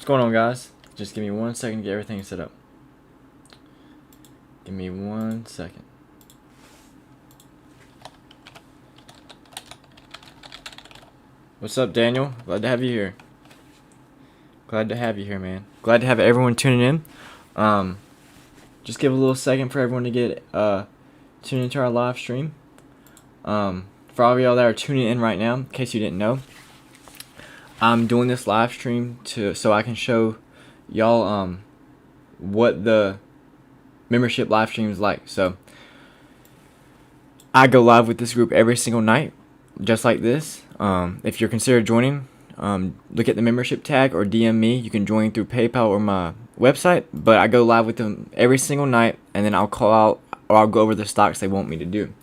What's going on, guys? Just give me 1 second to get everything set up. Give me 1 second. What's up, Daniel? Glad to have you here. Glad to have you here, man. Glad to have everyone tuning in. Just give a little second for everyone to get tuned into our live stream. For all of y'all that are tuning in right now, in case you didn't know, I'm doing this live stream so I can show y'all what the membership live stream is like. So I go live with this group every single night, just like this. If you're considered joining, look at the membership tag or DM me. You can join through PayPal or my website, but I go live with them every single night, and then I'll call out or I'll go over the stocks they want me to do.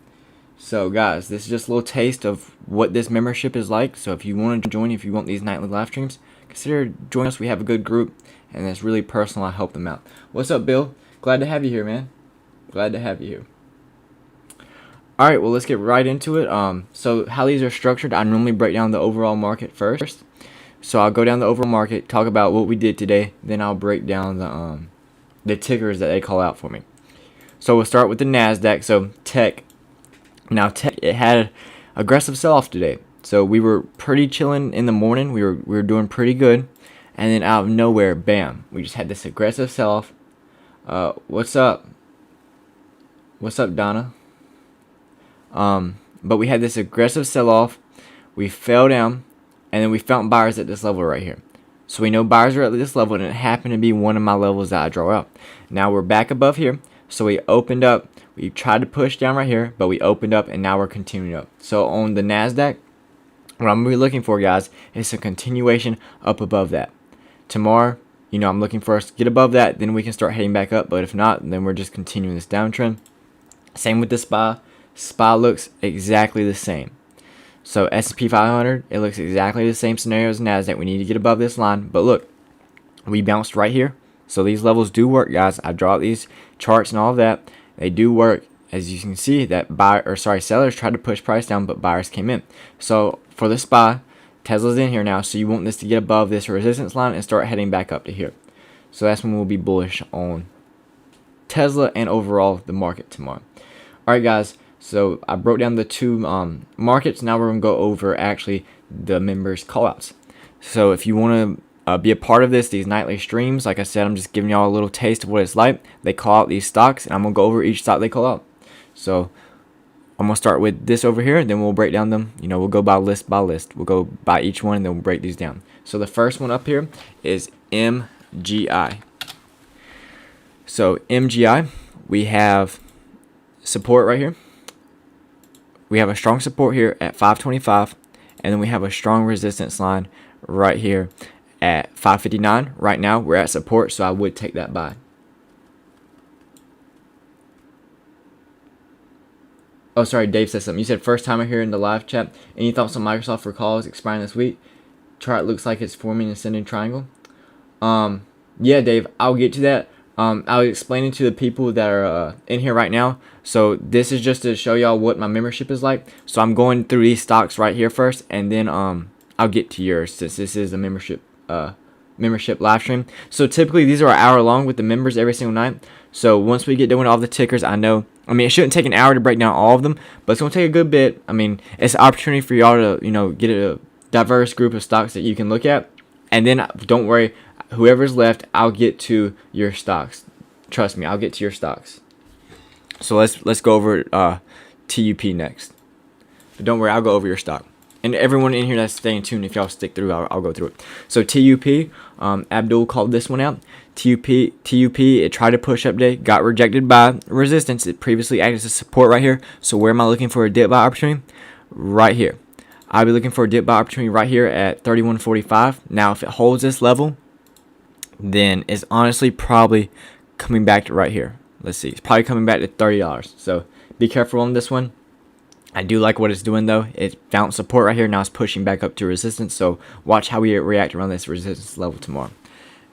So guys, this is just a little taste of what this membership is like. So if you want to join, if you want these nightly live streams, consider joining us. We have a good group, and it's really personal. I help them out. What's up, Bill? Glad to have you here, man. Glad to have you here. Alright, well, let's get right into it. So how these are structured, I normally break down the overall market first. So I'll go down the overall market, talk about what we did today, then I'll break down the tickers that they call out for me. So we'll start with the NASDAQ. So tech. Now tech, it had aggressive sell-off today. So we were pretty chilling in the morning. We were doing pretty good, and then out of nowhere, bam! We just had this aggressive sell-off. What's up? What's up, Donna? But we had this aggressive sell-off. We fell down, and then we found buyers at this level right here. So we know buyers are at this level, and it happened to be one of my levels that I draw out. Now we're back above here. So we opened up. We tried to push down right here, but we opened up, and now we're continuing up. So on the NASDAQ, what I'm really looking for, guys, is a continuation up above that. Tomorrow, I'm looking for us to get above that, then we can start heading back up. But if not, then we're just continuing this downtrend. Same with the SPY. SPY looks exactly the same. So S&P 500, it looks exactly the same scenario as NASDAQ. We need to get above this line. But look, we bounced right here. So these levels do work, guys. I draw out these charts and all of that. They do work. As you can see, that sellers tried to push price down, but buyers came in. So for the SPY, Tesla's in here now. So you want this to get above this resistance line and start heading back up to here. So that's when we'll be bullish on Tesla and overall the market tomorrow. All right, guys. So I broke down the two markets. Now we're going to go over actually the members callouts. So if you want to be a part of these nightly streams, like I said, I'm just giving y'all a little taste of what it's like. They call out these stocks, and I'm going to go over each stock they call out. So I'm going to start with this over here, and then we'll break down them. We'll go by list. We'll go by each one, and then we'll break these down. So the first one up here is MGI. So MGI, we have support right here. We have a strong support here at 525, and then we have a strong resistance line right here at 559. Right now, we're at support, so I would take that buy. Oh, sorry, Dave said something. You said first timer here in the live chat. Any thoughts on Microsoft for calls expiring this week? Chart looks like it's forming an ascending triangle. Yeah, Dave, I'll get to that. I'll explain it to the people that are in here right now. So this is just to show y'all what my membership is like. So I'm going through these stocks right here first, and then I'll get to yours since this is a membership live stream. So typically these are an hour long with the members every single night. So once we get done with all the tickers, it shouldn't take an hour to break down all of them, but it's gonna take a good bit. It's an opportunity for y'all to get a diverse group of stocks that you can look at, and then don't worry. Whoever's left, I'll get to your stocks. Trust me, I'll get to your stocks. So let's go over TUP next. But don't worry, I'll go over your stock. And everyone in here that's staying tuned, if y'all stick through, I'll go through it. So TUP, Abdul called this one out. TUP, it tried to push up today, got rejected by resistance. It previously acted as a support right here. So where am I looking for a dip buy opportunity? Right here. I'll be looking for a dip buy opportunity right here at 31.45. Now, if it holds this level, then it's honestly probably coming back to right here. Let's see. It's probably coming back to $30. So be careful on this one. I do like what it's doing, though. It found support right here. Now it's pushing back up to resistance. So watch how we react around this resistance level tomorrow.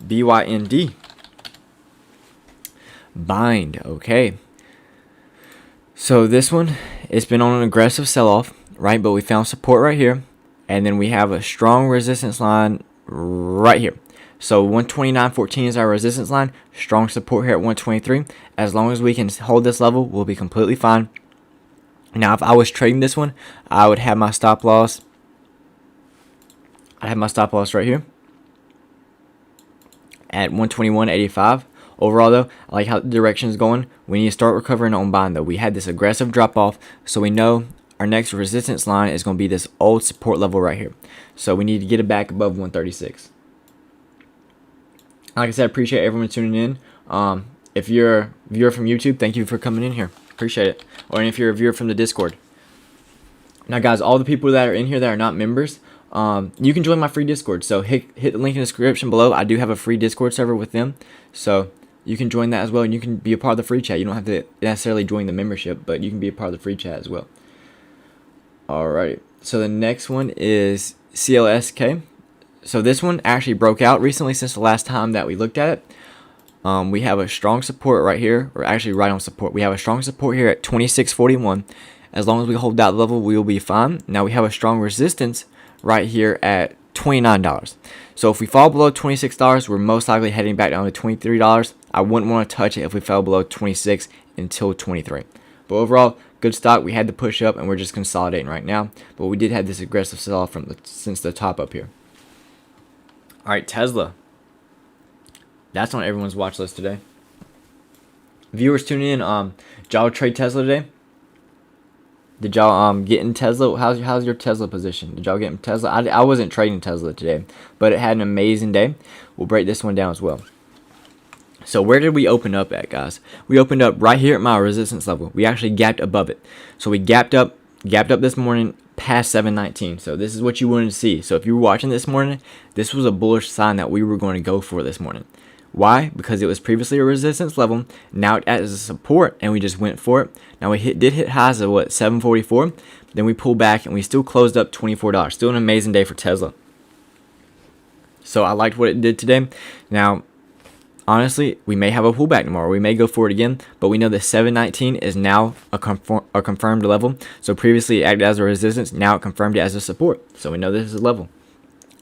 BYND. Bind. Okay. So this one, it's been on an aggressive sell-off, right? But we found support right here. And then we have a strong resistance line right here. So 129.14 is our resistance line. Strong support here at 123. As long as we can hold this level, we'll be completely fine. Now, if I was trading this one, I would have my stop loss. I have my stop loss right here at 121.85. Overall, though, I like how the direction is going. We need to start recovering on buying, though. We had this aggressive drop off, so we know our next resistance line is going to be this old support level right here. So we need to get it back above 136. Like I said, I appreciate everyone tuning in. If you're a viewer from YouTube, thank you for coming in here. Appreciate it. Or if you're a viewer from the Discord. Now, guys, all the people that are in here that are not members, you can join my free Discord. So hit the link in the description below. I do have a free Discord server with them. So you can join that as well, and you can be a part of the free chat. You don't have to necessarily join the membership, but you can be a part of the free chat as well. Alrighty. So the next one is CLSK. So this one actually broke out recently since the last time that we looked at it. We have a strong support right here, or actually right on support. We have a strong support here at 26.41. As long as we hold that level, we will be fine. Now we have a strong resistance right here at $29. So if we fall below $26, we're most likely heading back down to $23. I wouldn't want to touch it if we fell below 26 until 23. But overall, good stock. We had to push up, and we're just consolidating right now. But we did have this aggressive sell-off since the top up here. All right, Tesla. That's on everyone's watch list today. Viewers tuning in, y'all trade Tesla today? Did y'all get in Tesla? How's your Tesla position? Did y'all get in Tesla? I wasn't trading Tesla today, but it had an amazing day. We'll break this one down as well. So where did we open up at, guys? We opened up right here at my resistance level. We actually gapped above it. So we gapped up this morning past 719. So this is what you wanted to see. So if you were watching this morning, this was a bullish sign that we were going to go for this morning. Why? Because it was previously a resistance level. Now it as a support, and we just went for it. Now we did hit highs of what, 744. Then we pulled back, and we still closed up $24. Still an amazing day for Tesla. So I liked what it did today. Now, honestly, we may have a pullback tomorrow. We may go for it again, but we know that 719 is now a confirmed level. So previously it acted as a resistance. Now it confirmed it as a support. So we know this is a level.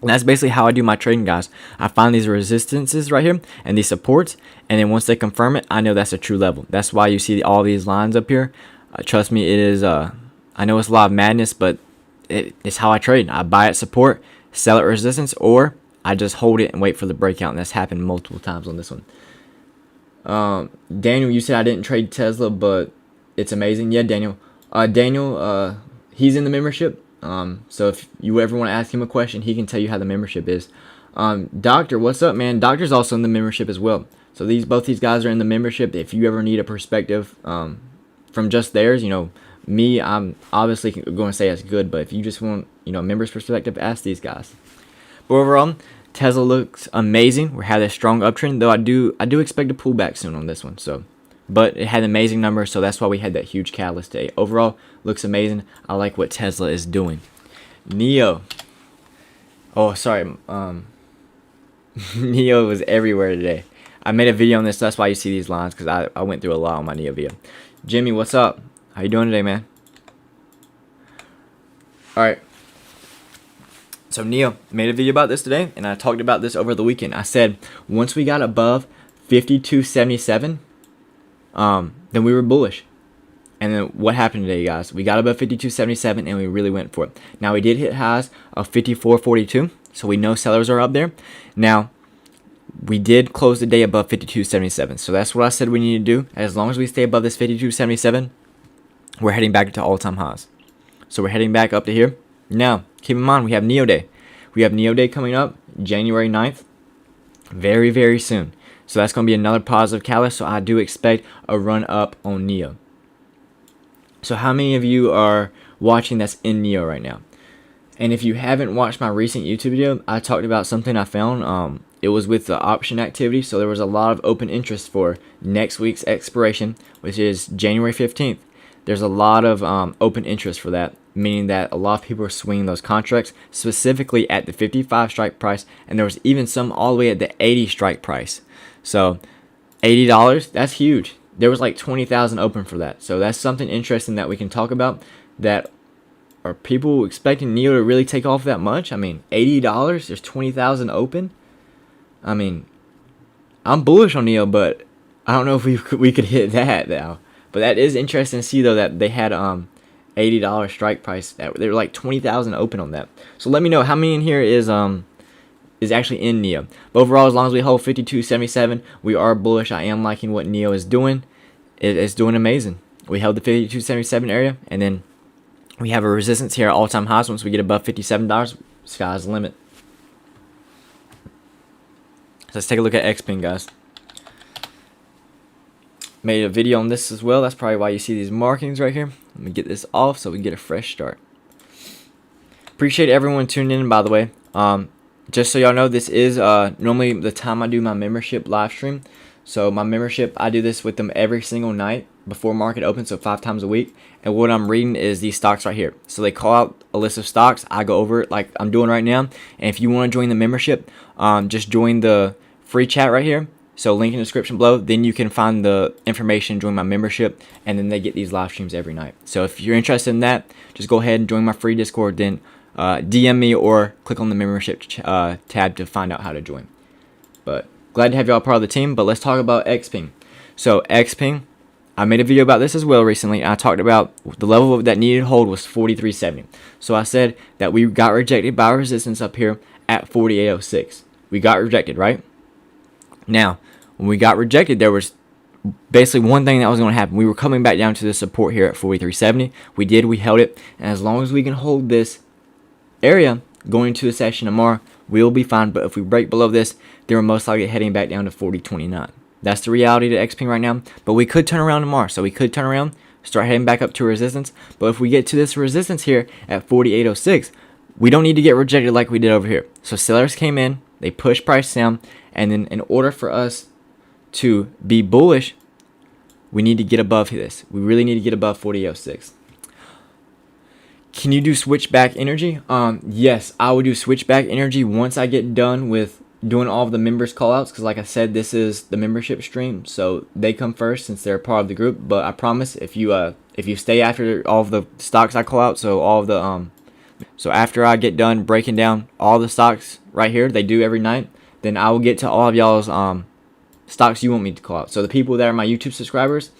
And that's basically how I do my trading, guys. I find these resistances right here and these supports, and then once they confirm it, I know that's a true level. That's why you see all these lines up here. Trust me, it is. I know it's a lot of madness, but it's how I trade. I buy at support, sell at resistance, or I just hold it and wait for the breakout, and that's happened multiple times on this one. Daniel, you said I didn't trade Tesla, but it's amazing. Yeah, Daniel. Daniel, he's in the membership. So if you ever want to ask him a question, he can tell you how the membership is. Doctor, what's up, man? Doctor's also in the membership as well. So both these guys are in the membership. If you ever need a perspective from just theirs, me, I'm obviously going to say it's good, but if you just want, a member's perspective, ask these guys. But overall, Tesla looks amazing. We had a strong uptrend, though I do expect a pullback soon on this one. But it had amazing numbers, so that's why we had that huge catalyst day. Overall, looks amazing. I like what Tesla is doing. Nio. Oh, sorry. Nio was everywhere today. I made a video on this, so that's why you see these lines, because I went through a lot on my Nio video. Jimmy, what's up? How you doing today, man? All right. So Nio made a video about this today, and I talked about this over the weekend. I said once we got above 52.77, then we were bullish. And then what happened today, guys? We got above 52.77, and we really went for it. Now we did hit highs of 54.42, so we know sellers are up there. Now we did close the day above 52.77, so that's what I said we need to do. As long as we stay above this 52.77, we're heading back to all-time highs. So we're heading back up to here. Now, keep in mind, we have Nio Day. We have Nio Day coming up January 9th, very, very soon. So that's going to be another positive catalyst. So I do expect a run up on Nio. So how many of you are watching that's in Nio right now? And if you haven't watched my recent YouTube video, I talked about something I found. It was with the option activity. So there was a lot of open interest for next week's expiration, which is January 15th. There's a lot of open interest for that, meaning that a lot of people are swinging those contracts, specifically at the 55 strike price, and there was even some all the way at the 80 strike price. So $80, that's huge. There was like 20,000 open for that. So that's something interesting that we can talk about. That are people expecting Nio to really take off that much? I mean, $80, there's 20,000 open. I mean, I'm bullish on Nio, but I don't know if we could hit that now. But that is interesting to see though that they had $80 strike price. That they were like 20,000 open on that. So let me know how many in here is actually in Nio. But overall, as long as we hold 52.77, we are bullish. I am liking what Nio is doing. It's doing amazing. We held the 52.77 area, and then we have a resistance here at all-time highs. Once we get above $57, sky's the limit. So let's take a look at Xpeng, guys. Made a video on this as well. That's probably why you see these markings right here. Let me get this off so we can get a fresh start. Appreciate everyone tuning in, by the way. Just so y'all know, this is normally the time I do my membership live stream. So my membership, I do this with them every single night before market opens, so 5 times a week. And what I'm reading is these stocks right here. So they call out a list of stocks. I go over it like I'm doing right now. And if you want to join the membership, just join the free chat right here. So link in the description below. Then you can find the information, join my membership, and then they get these live streams every night. So if you're interested in that, just go ahead and join my free Discord. Then DM me or click on the membership tab to find out how to join. But glad to have y'all part of the team. But let's talk about Xpeng. So Xpeng, I made a video about this as well recently. I talked about the level that needed to hold was 43.70. So I said that we got rejected by resistance up here at 48.06. We got rejected, right? Now, when we got rejected, there was basically one thing that was going to happen. We were coming back down to the support here at 43.70. We did. We held it. And as long as we can hold this area going into the session tomorrow, we'll be fine. But if we break below this, then we're most likely heading back down to 40.29. That's the reality to Xpeng right now. But we could turn around tomorrow. So we could turn around, start heading back up to resistance. But if we get to this resistance here at 48.06, we don't need to get rejected like we did over here. So sellers came in, they pushed price down, and then in order for us to be bullish, we need to get above this. We really need to get above 48.06. Can you do switchback energy? Yes, I will do switchback energy once I get done with doing all of the members callouts, because like I said, this is the membership stream, so they come first since they're part of the group. But I promise, if you stay after all of the stocks I call out, so all of the so after I get done breaking down all the stocks right here, they do every night, then I will get to all of y'all's stocks you want me to call out. So the people that are my YouTube subscribers,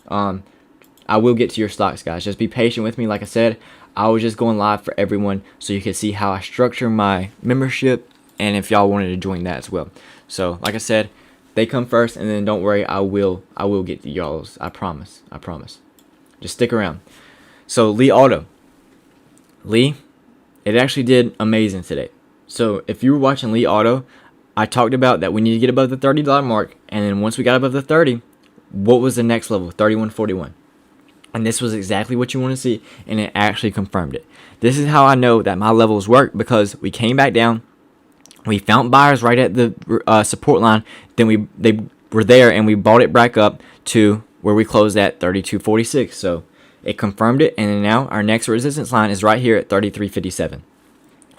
I will get to your stocks, guys. Just be patient with me. Like I said, I was just going live for everyone so you can see how I structure my membership, and if y'all wanted to join that as well. So like I said, they come first, and then don't worry, I will get to y'all's. I promise. Just stick around. So Lee, it actually did amazing today. So if you were watching Lee Auto, I talked about that we need to get above the $30 mark, and then once we got above the 30, what was the next level? 31.41. And this was exactly what you want to see, and it actually confirmed it. This is how I know that my levels work, because we came back down, we found buyers right at the support line, then they were there, and we bought it back up to where we closed at 32.46. So it confirmed it, and then now our next resistance line is right here at 33.57.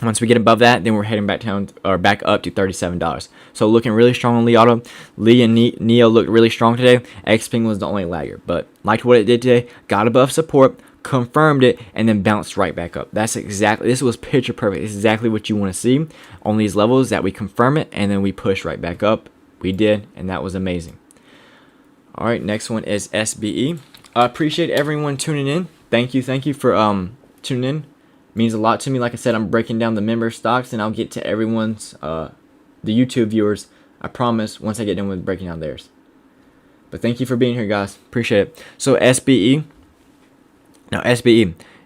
Once we get above that, then we're heading back down or back up to $37. So looking really strong on Lee Auto. Lee and Nio looked really strong today. Xpeng was the only lagger, but liked what it did today. Got above support, confirmed it, and then bounced right back up. This was picture perfect. This is exactly what you want to see on these levels, that we confirm it and then we push right back up. We did, and that was amazing. All right, next one is SBE. I appreciate everyone tuning in. Thank you for tuning in. Means a lot to me. Like I said, I'm breaking down the member stocks, and I'll get to everyone's the YouTube viewers, I promise, once I get done with breaking down theirs. But thank you for being here, guys. Appreciate it. So SBE,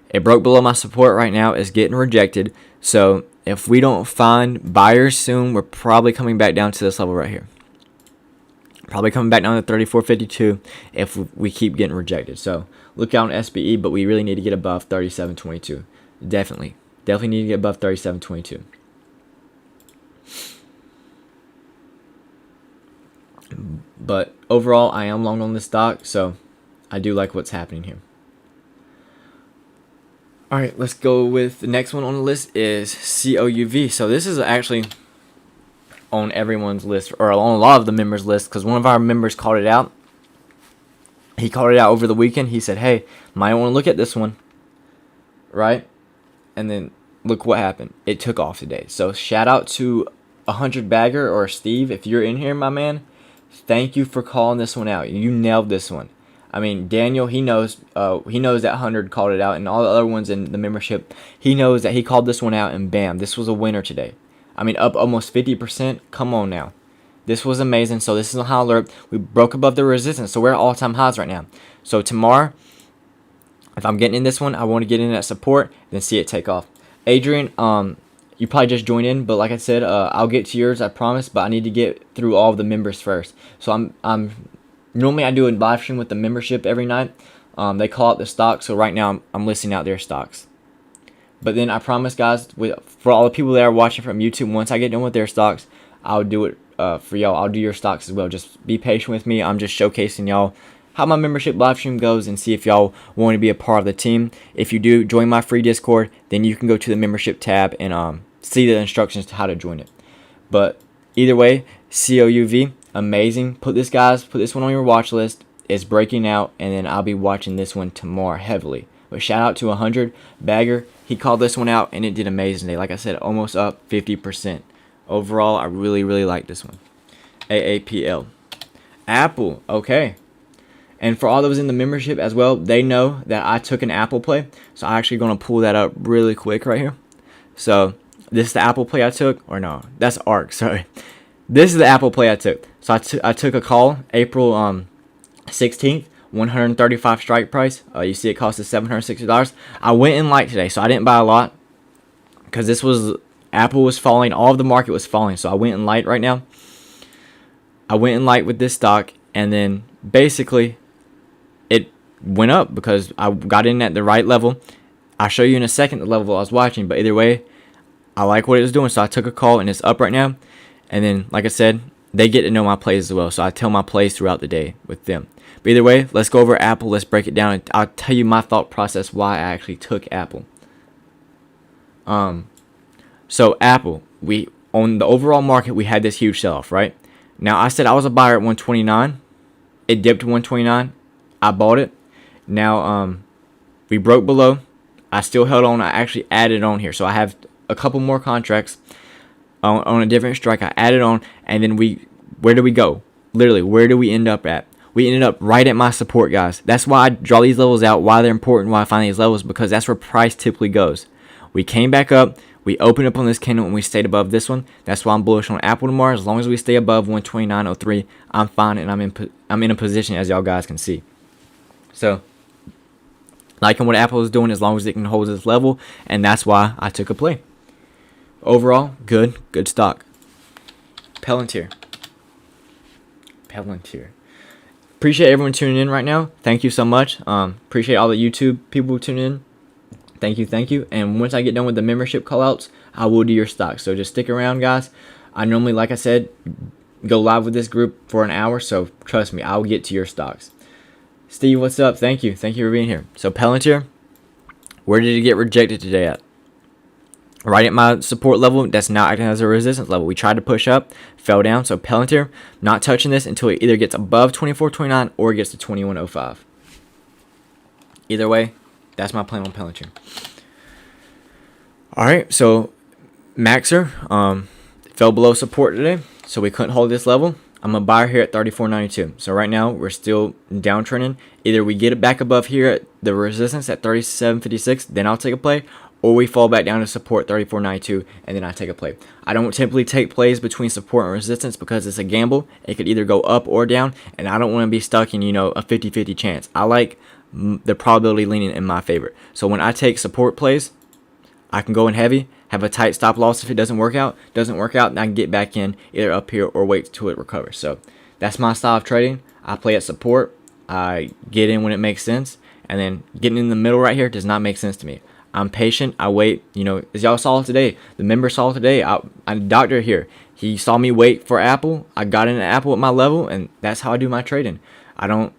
it broke below my support right now. It's getting rejected. So if we don't find buyers soon, we're probably coming back down to this level right here. Probably coming back down to 34.52 if we keep getting rejected. So look out on SBE, but we really need to get above 37.22. Definitely need to get above 37.22. But overall, I am long on this stock, so I do like what's happening here. All right, let's go with the next one on the list is COUV. So this is actually on everyone's list, or on a lot of the members' list, because one of our members called it out. He called it out over the weekend. He said, hey, might want to look at this one, right? And then look what happened. It took off today. So shout out to 100 Bagger or Steve, if you're in here, my man, thank you for calling this one out. You nailed this one. I mean, Daniel, he knows that 100 called it out, and all the other ones in the membership, he knows that he called this one out, and bam, this was a winner today. I mean, up almost 50%. Come on now. This was amazing. So this is a high alert. We broke above the resistance, so we're at all-time highs right now. So tomorrow, if I'm getting in this one, I want to get in at support, then see it take off. Adrian, you probably just joined in, but like I said, I'll get to yours, I promise, but I need to get through all of the members first. So normally I do a live stream with the membership every night. They call out the stocks, so right now I'm listing out their stocks. But then I promise, guys, for all the people that are watching from YouTube, once I get done with their stocks, I'll do it for y'all. I'll do your stocks as well. Just be patient with me. I'm just showcasing y'all how my membership live stream goes and see if y'all want to be a part of the team. If you do, join my free Discord, then you can go to the membership tab and see the instructions to how to join it. But either way, COUV, amazing. Put this one on your watch list. It's breaking out, and then I'll be watching this one tomorrow heavily. But shout out to 100 Bagger. He called this one out, and it did amazing today. Like I said, almost up 50%. Overall, I really, really like this one. AAPL. Apple, okay. And for all those in the membership as well, they know that I took an Apple play. So I'm actually going to pull that up really quick right here. So this is the Apple play I took. Or no, that's ARK, sorry. This is the Apple play I took. So I took a call April 16th. 135 strike price. You see it cost us $760. I went in light today, so I didn't buy a lot because this was Apple was falling, all of the market was falling, so I went in light right now. I went in light with this stock, and then basically it went up because I got in at the right level. I'll show you in a second the level I was watching, but either way, I like what it was doing, so I took a call and it's up right now. And then, like I said, they get to know my plays as well, so I tell my plays throughout the day with them. But either way, let's go over Apple. Let's break it down. And I'll tell you my thought process why I actually took Apple. So Apple, on the overall market, we had this huge sell-off, right? Now, I said I was a buyer at 129. It dipped to 129. I bought it. Now, we broke below. I still held on. I actually added on here. So I have a couple more contracts on a different strike. I added on, and then where do we go? Literally, where do we end up at? We ended up right at my support, guys. That's why I draw these levels out, why they're important, why I find these levels, because that's where price typically goes. We came back up. We opened up on this candle and we stayed above this one. That's why I'm bullish on Apple tomorrow. As long as we stay above 129.03, I'm fine, and I'm in a position, as y'all guys can see. So, liking what Apple is doing as long as it can hold this level, and that's why I took a play. Overall, good stock. Palantir. Appreciate everyone tuning in right now. Thank you so much. Appreciate all the YouTube people who tune in. Thank you. And once I get done with the membership callouts, I will do your stocks. So just stick around, guys. I normally, like I said, go live with this group for an hour. So trust me, I'll get to your stocks. Steve, what's up? Thank you for being here. So Palantir, where did it get rejected today at? Right at my support level. That's now acting as a resistance level. We tried to push up, fell down. So Palantir, not touching this until it either gets above 24.29 or it gets to 21.05. Either way, that's my plan on Palantir. Alright, so Maxer fell below support today, so we couldn't hold this level. I'm a buyer here at 34.92. So right now we're still downtrending. Either we get it back above here at the resistance at 37.56, then I'll take a play, or we fall back down to support 34.92, and then I take a play. I don't typically take plays between support and resistance because it's a gamble. It could either go up or down, and I don't want to be stuck in, a 50-50 chance. I like the probability leaning in my favor. So when I take support plays, I can go in heavy, have a tight stop loss if it doesn't work out, and I can get back in either up here or wait till it recovers. So that's my style of trading. I play at support. I get in when it makes sense, and then getting in the middle right here does not make sense to me. I'm patient. I wait. As y'all saw today, the member saw today. I'm a doctor here. He saw me wait for Apple. I got into Apple at my level, and that's how I do my trading. I don't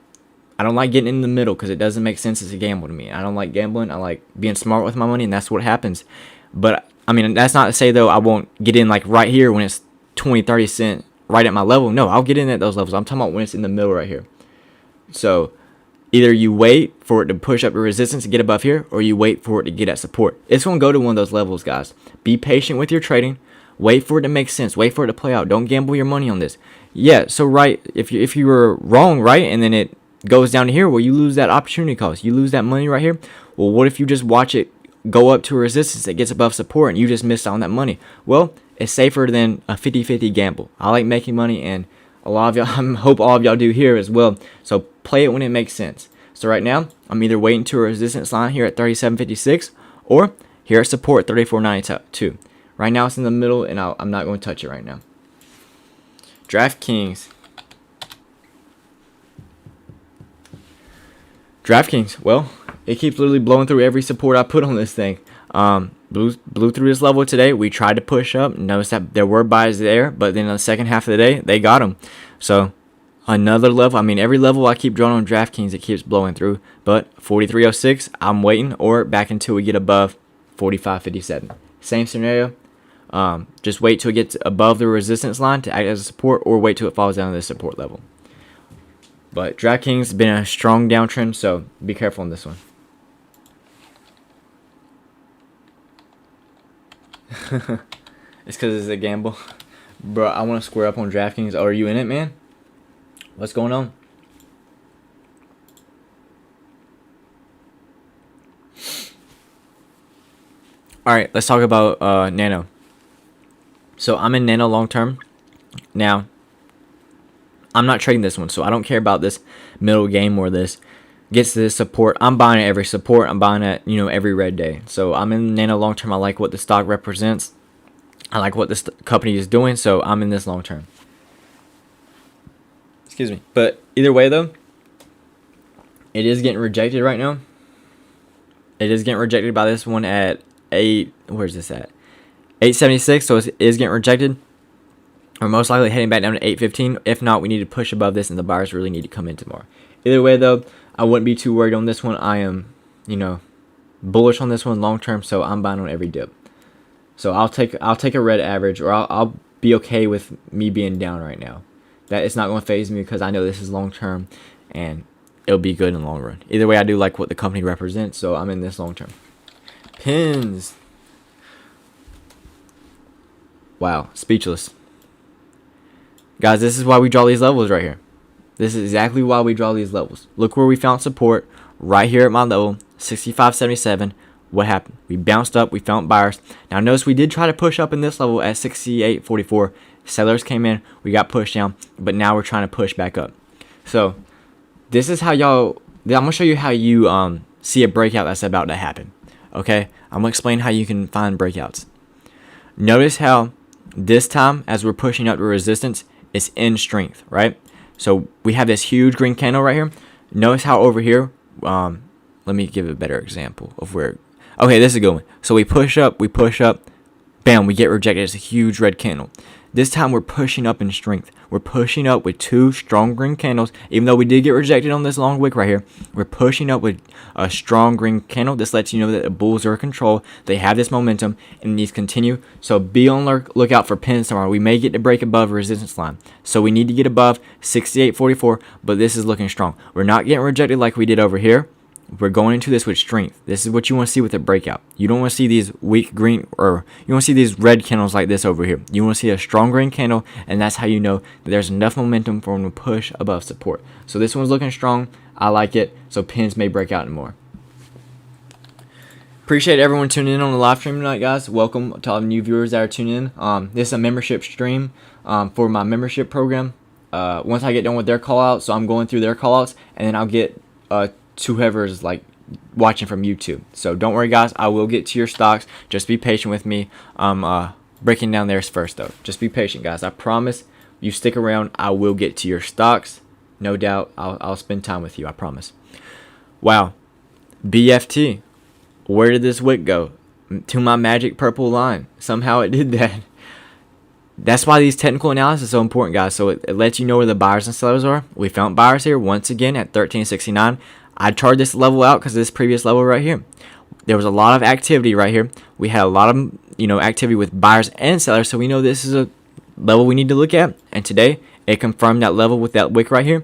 like getting in the middle because it doesn't make sense as a gamble to me. I don't like gambling. I like being smart with my money, and that's what happens. But that's not to say though I won't get in like right here when it's 20-30 cent right at my level. No, I'll get in at those levels. I'm talking about when it's in the middle right here. So either you wait for it to push up your resistance to get above here, or you wait for it to get at support. It's going to go to one of those levels, guys. Be patient with your trading. Wait for it to make sense. Wait for it to play out. Don't gamble your money on this. Yeah, so right, if you were wrong, right, and then it goes down to here, well, you lose that opportunity cost. You lose that money right here. Well, what if you just watch it go up to a resistance that gets above support and you just missed out on that money? Well, it's safer than a 50-50 gamble. I like making money, and a lot of y'all, I hope all of y'all do here as well. So play it when it makes sense. So right now, I'm either waiting to a resistance line here at 37.56 or here at support 34.92. Right now it's in the middle, and I'm not going to touch it right now. DraftKings. Well, it keeps literally blowing through every support I put on this thing. Blew through this level today. We tried to push up. Notice that there were buys there, but then in the second half of the day, they got them. So another level. I mean, every level I keep drawing on DraftKings, it keeps blowing through. But 43.06, I'm waiting, or back until we get above 45.57. Same scenario. Just wait till it gets above the resistance line to act as a support, or wait till it falls down to the support level. But DraftKings has been a strong downtrend, so be careful on this one. It's because it's a gamble. Bro, I want to square up on DraftKings. Oh, are you in it, man? What's going on? Alright, let's talk about Nano. So I'm in Nano long term. Now, I'm not trading this one, so I don't care about this middle game or this gets to this support. I'm buying at every support. I'm buying at, every red day. So I'm in Nano long term. I like what the stock represents. I like what this company is doing, so I'm in this long term. Excuse me. But either way, though, it is getting rejected right now. It is getting rejected by this one at 8. Where's this at? 8.76. So it is getting rejected. We're most likely heading back down to 8.15. If not, we need to push above this, and the buyers really need to come in tomorrow. Either way, though, I wouldn't be too worried on this one. I am, bullish on this one long term, so I'm buying on every dip. So I'll take a red average, or I'll be okay with me being down right now. That it's not going to phase me because I know this is long term, and it'll be good in the long run. Either way, I do like what the company represents, so I'm in this long term. Pins. Wow, speechless. Guys, this is why we draw these levels right here. This is exactly why we draw these levels. Look where we found support right here at my level, 65.77. What happened? We bounced up. We found buyers. Now notice we did try to push up in this level at 68.44. Sellers came in. We got pushed down, but now we're trying to push back up. So this is how y'all. I'm gonna show you how you see a breakout that's about to happen. Okay, I'm gonna explain how you can find breakouts. Notice how this time, as we're pushing up the resistance, it's in strength, right? So we have this huge green candle right here. Notice how over here, let me give a better example of where. Okay, this is a good one. So we push up, bam, we get rejected. It's a huge red candle. This time we're pushing up in strength. We're pushing up with two strong green candles. Even though we did get rejected on this long wick right here, we're pushing up with a strong green candle. This lets you know that the bulls are in control. They have this momentum and needs to continue. So be on lookout for pins tomorrow. We may get to break above resistance line. So we need to get above 68.44, but this is looking strong. We're not getting rejected like we did over here. We're going into this with strength. This is what you want to see with a breakout. You don't want to see these weak green, or you want to see these red candles like this over here. You want to see a strong green candle, and that's how you know that there's enough momentum for them to push above support. So this one's looking strong. I like it. So pins may break out and more. Appreciate everyone tuning in on the live stream tonight, guys. Welcome to all the new viewers that are tuning in. This is a membership stream for my membership program. Once I get done with their call outs, so I'm going through their call outs, and then I'll get to whoever's like watching from YouTube. So don't worry, guys, I will get to your stocks. Just be patient with me. I'm breaking down theirs first, though. Just be patient, guys. I promise. You stick around, I will get to your stocks. No doubt, I'll spend time with you. I promise. Wow, BFT. Where did this wick go? To my magic purple line. Somehow it did that. That's why these technical analysis is so important, guys. So it lets you know where the buyers and sellers are. We found buyers here once again at 13.69. I charted this level out because of this previous level right here. There was a lot of activity right here. We had a lot of activity with buyers and sellers, so we know this is a level we need to look at. And today it confirmed that level with that wick right here,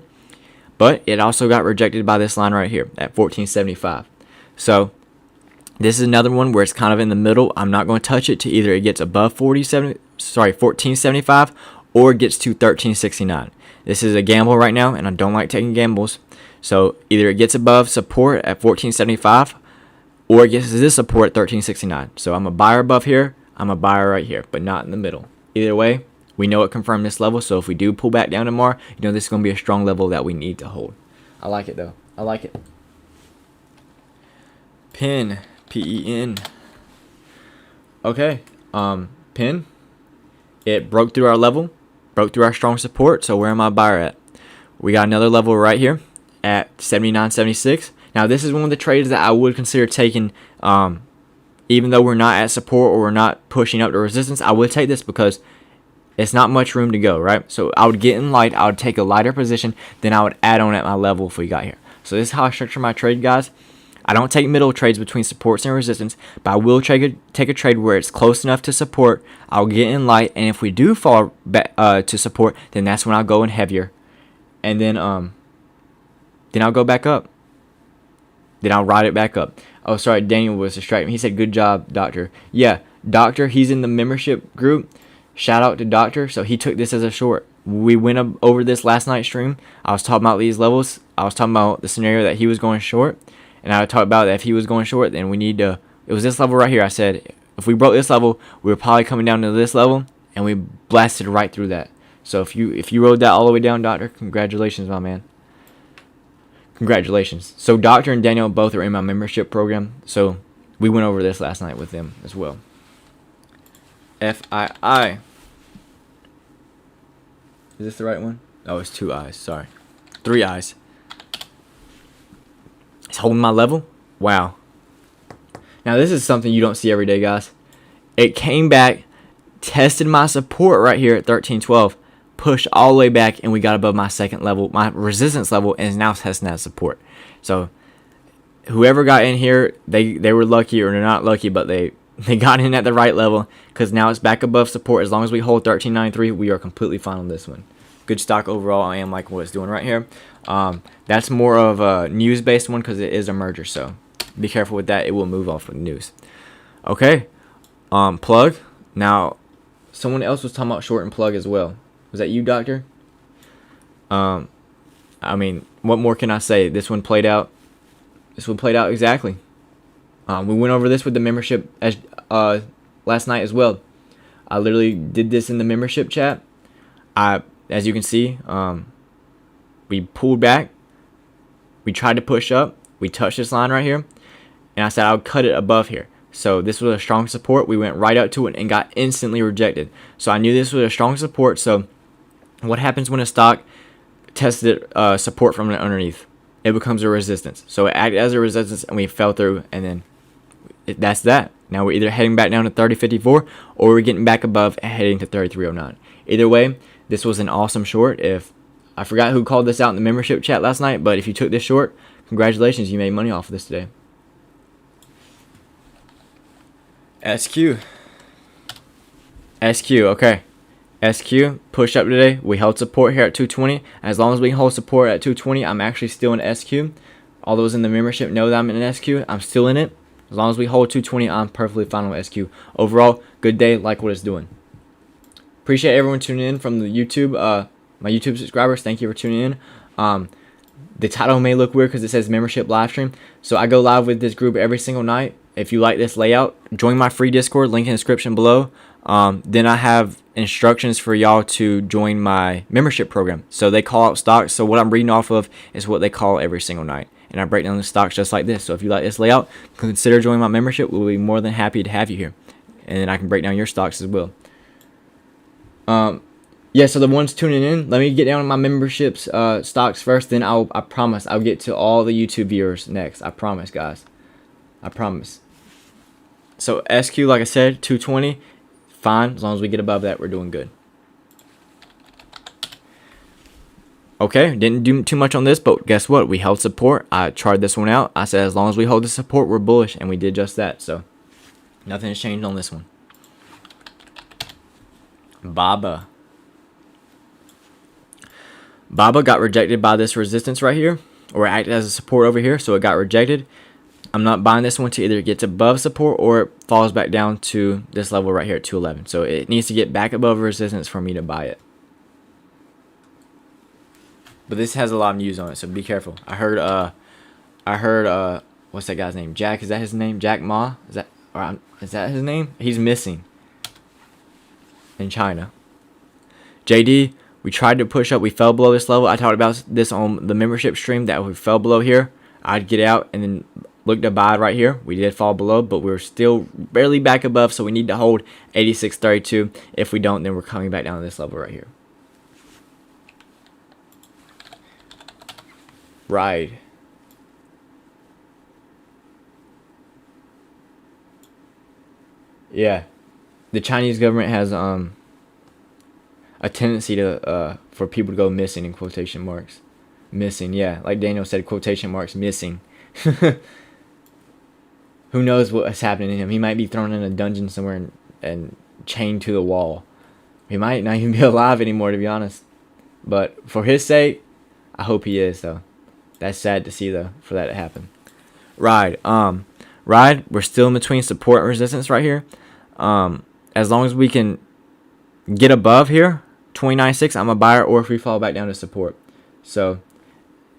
but it also got rejected by this line right here at 14.75. So This is another one where it's kind of in the middle. I'm not going to touch it to either it gets above 1475 or it gets to 1369. This is a gamble right now, and I don't like taking gambles. So either it gets above support at 1475 or it gets to this support at 1369. So I'm a buyer above here, I'm a buyer right here, but not in the middle. Either way, we know it confirmed this level, so if we do pull back down tomorrow, you know this is going to be a strong level that we need to hold. I like it though. I like it. PEN, PEN. Okay, PEN. It broke through our level, broke through our strong support. So where am I buyer at? We got another level right here at 79.76. Now this is one of the trades that I would consider taking. Even though we're not at support or we're not pushing up to resistance, I would take this because it's not much room to go, right? So I would get in light, I would take a lighter position, then I would add on at my level if we got here. So this is how I structure my trade, guys. I don't take middle trades between supports and resistance, but I will take a trade where it's close enough to support. I'll get in light, and if we do fall back to support, then that's when I'll go in heavier, and then I'll go back up. Then I'll ride it back up. Oh, sorry, Daniel was distracting me. He said, "Good job, Doctor." Yeah, Doctor, he's in the membership group. Shout out to Doctor. So he took this as a short. We went over this last night's stream. I was talking about these levels. I was talking about the scenario that he was going short. And I talked about that if he was going short, then we need to... It was this level right here. I said, if we broke this level, we were probably coming down to this level. And we blasted right through that. So if you rode that all the way down, Doctor, congratulations, my man. Congratulations. So Doctor and Daniel both are in my membership program. So we went over this last night with them as well. FII. Is this the right one? Oh, it's 2 eyes. Sorry. 3 eyes. It's holding my level. Wow. Now this is something you don't see every day, guys. It came back, tested my support right here at 1312. Pushed all the way back, and we got above my second level, my resistance level, and is now testing that support. So whoever got in here, they were lucky, or they're not lucky, but they got in at the right level, because now it's back above support. As long as we hold 1393, we are completely fine on this one. Good stock overall. I am liking what it's doing right here. That's more of a news-based one because it is a merger, so be careful with that. It will move off with news. Okay, plug. Now, someone else was talking about short and plug as well. Was that you, Doctor? I mean, what more can I say? This one played out. This one played out exactly. We went over this with the membership as last night as well. I literally did this in the membership chat. As you can see, we pulled back. We tried to push up. We touched this line right here, and I said I'll cut it above here. So this was a strong support. We went right up to it and got instantly rejected. So I knew this was a strong support. So what happens when a stock tested support from underneath? It becomes a resistance. So it acted as a resistance, and we fell through, and then that's that. Now we're either heading back down to 30.54 or we're getting back above and heading to 33.09. Either way, this was an awesome short. If I forgot who called this out in the membership chat last night, but if you took this short, congratulations, you made money off of this today. SQ, okay. SQ push up today. We held support here at 220. As long as we hold support at 220, I'm actually still in SQ. All those in the membership know that I'm in SQ. I'm still in it. As long as we hold 220, I'm perfectly fine with SQ. Overall, good day. Like what it's doing. Appreciate everyone tuning in from the YouTube. My YouTube subscribers, thank you for tuning in. The title may look weird because it says membership live stream. So I go live with this group every single night. If you like this layout, join my free Discord, link in the description below. Then I have instructions for y'all to join my membership program. So they call out stocks. So what I'm reading off of is what they call every single night. And I break down the stocks just like this. So if you like this layout, consider joining my membership. We'll be more than happy to have you here. And then I can break down your stocks as well. Yeah, so the ones tuning in, let me get down on my memberships stocks first. Then I promise I'll get to all the YouTube viewers next. I promise, guys. I promise. So SQ, like I said, 220. Fine. As long as we get above that, we're doing good. Okay, didn't do too much on this, but guess what? We held support. I tried this one out. I said as long as we hold the support, we're bullish, and we did just that. So nothing has changed on this one. Baba got rejected by this resistance right here, or acted as a support over here, so it got rejected. I'm not buying this one to either get above support or it falls back down to this level right here at 211. So it needs to get back above resistance for me to buy it. But this has a lot of news on it, so be careful. I heard what's that guy's name? Jack, is that his name? Jack Ma? Is that his name? He's missing in China. JD, we tried to push up. We fell below this level. I talked about this on the membership stream that we fell below here. I'd get out and then look to buy right here. We did fall below, but we're still barely back above, so we need to hold 86.32. If we don't, then we're coming back down to this level right here. Ride. Yeah. The Chinese government has a tendency to for people to go missing in quotation marks. Missing, yeah. Like Daniel said, quotation marks, missing. Who knows what's happening to him? He might be thrown in a dungeon somewhere and chained to the wall. He might not even be alive anymore, to be honest. But for his sake, I hope he is, though. That's sad to see, though, for that to happen. Ride. Ride, we're still in between support and resistance right here. As long as we can get above here, 29.6, I'm a buyer, or if we fall back down to support. So,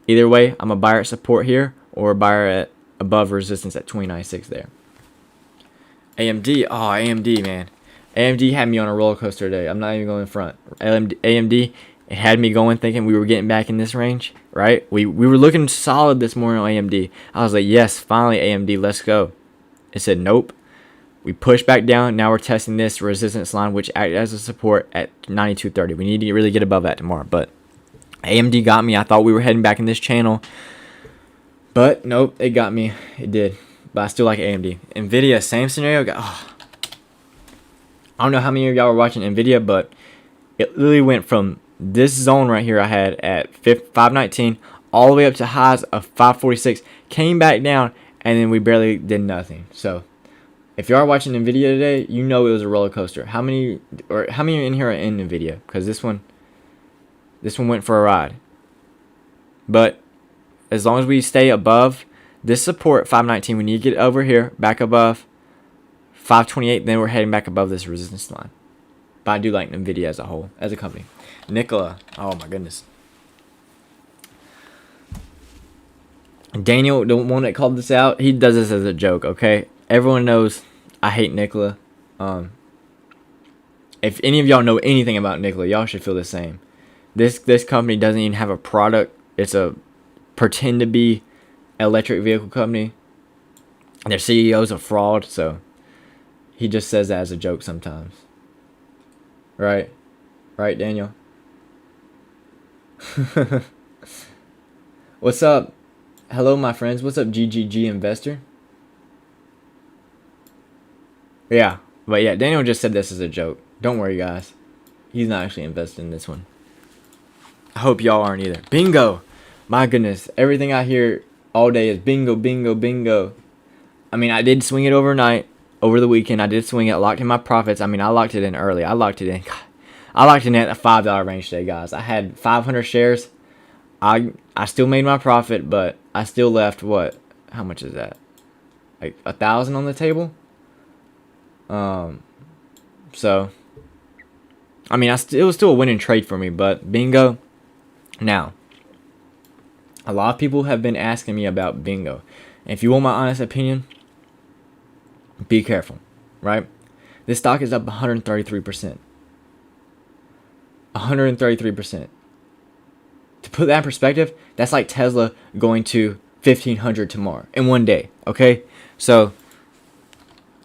either way, I'm a buyer at support here, or a buyer at above resistance at 29.6 there. AMD, oh, AMD, man. AMD had me on a roller coaster today. I'm not even going in front. AMD, it had me going thinking we were getting back in this range, right? We were looking solid this morning on AMD. I was like, yes, finally AMD, let's go. It said nope. We pushed back down. Now we're testing this resistance line, which acted as a support at 92.30. We need to really get above that tomorrow. But AMD got me. I thought we were heading back in this channel. But nope, it got me. It did. But I still like AMD. NVIDIA, same scenario. I don't know how many of y'all were watching NVIDIA, but it literally went from this zone right here I had at 519 all the way up to highs of 546. Came back down, and then we barely did nothing. So if you are watching NVIDIA today, you know it was a roller coaster. How many in here are in NVIDIA? Because this one went for a ride. But as long as we stay above this support 519, we need to get over here, back above 528. Then we're heading back above this resistance line. But I do like NVIDIA as a whole, as a company. Nikola, oh my goodness. Daniel, the one that called this out, he does this as a joke, okay? Everyone knows I hate Nikola. If any of y'all know anything about Nikola, y'all should feel the same. This company doesn't even have a product. It's a pretend to be electric vehicle company. Their CEO's a fraud, so he just says that as a joke sometimes. Right? Right, Daniel? What's up? Hello, my friends. What's up, GGG Investor? Yeah, but yeah, Daniel just said this as a joke. Don't worry, guys. He's not actually invested in this one. I hope y'all aren't either. Bingo! My goodness, everything I hear all day is bingo, bingo, bingo. I mean, I did swing it overnight, over the weekend. I did swing it, locked in my profits. I mean, I locked it in early. I locked it in at the $5 range today, guys. I had 500 shares. I still made my profit, but I still left what? How much is that? Like 1,000 on the table. So I mean, it was still a winning trade for me, but bingo. Now, a lot of people have been asking me about bingo. And if you want my honest opinion, be careful, right? This stock is up 133%. 133%. To put that in perspective, that's like Tesla going to 1,500 tomorrow in one day, okay? So,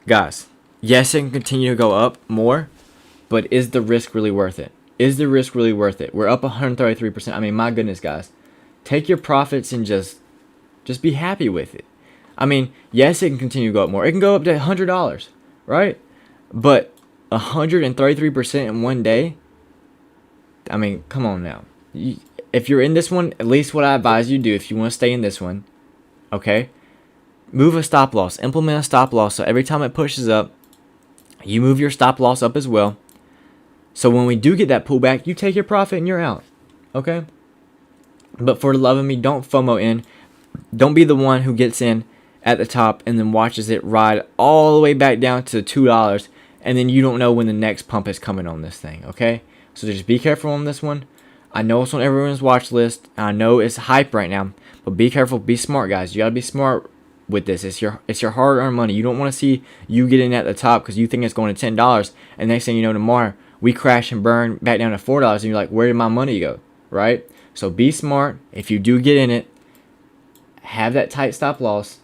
guys, yes, it can continue to go up more, but is the risk really worth it? Is the risk really worth it? We're up 133%. I mean, my goodness, guys. Take your profits and just be happy with it. I mean, yes, it can continue to go up more. It can go up to $100, right? But 133% in one day? I mean, come on now. If you're in this one, at least what I advise you do, if you want to stay in this one, okay? Move a stop loss. Implement a stop loss. So every time it pushes up, you move your stop loss up as well. So when we do get that pullback, you take your profit and you're out. Okay? But for the love of me, don't FOMO in. Don't be the one who gets in at the top and then watches it ride all the way back down to $2, and then you don't know when the next pump is coming on this thing, okay? So just be careful on this one. I know it's on everyone's watch list. I know it's hype right now, but be careful, be smart, guys. You gotta be smart with this. It's your hard-earned money. You don't want to see you get in at the top because you think it's going to $10, and next thing you know, tomorrow we crash and burn back down to $4, and you're like, where did my money go, right? So be smart. If you do get in it, have that tight stop loss.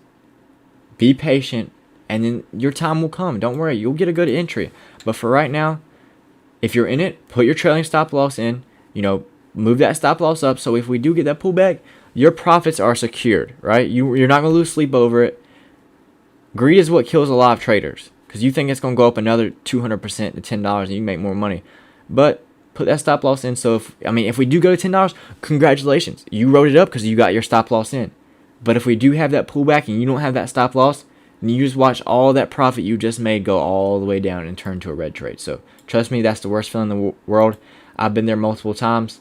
Be patient, and then your time will come. Don't worry, you'll get a good entry. But for right now, if you're in it, put your trailing stop loss in. You know, move that stop loss up, so if we do get that pullback, your profits are secured, right? You're not going to lose sleep over it. Greed is what kills a lot of traders, because you think it's going to go up another 200% to $10 and you make more money. But put that stop loss in. So if we do go to $10, congratulations. You wrote it up because you got your stop loss in. But if we do have that pullback and you don't have that stop loss, then you just watch all that profit you just made go all the way down and turn to a red trade. So trust me, that's the worst feeling in the world. I've been there multiple times.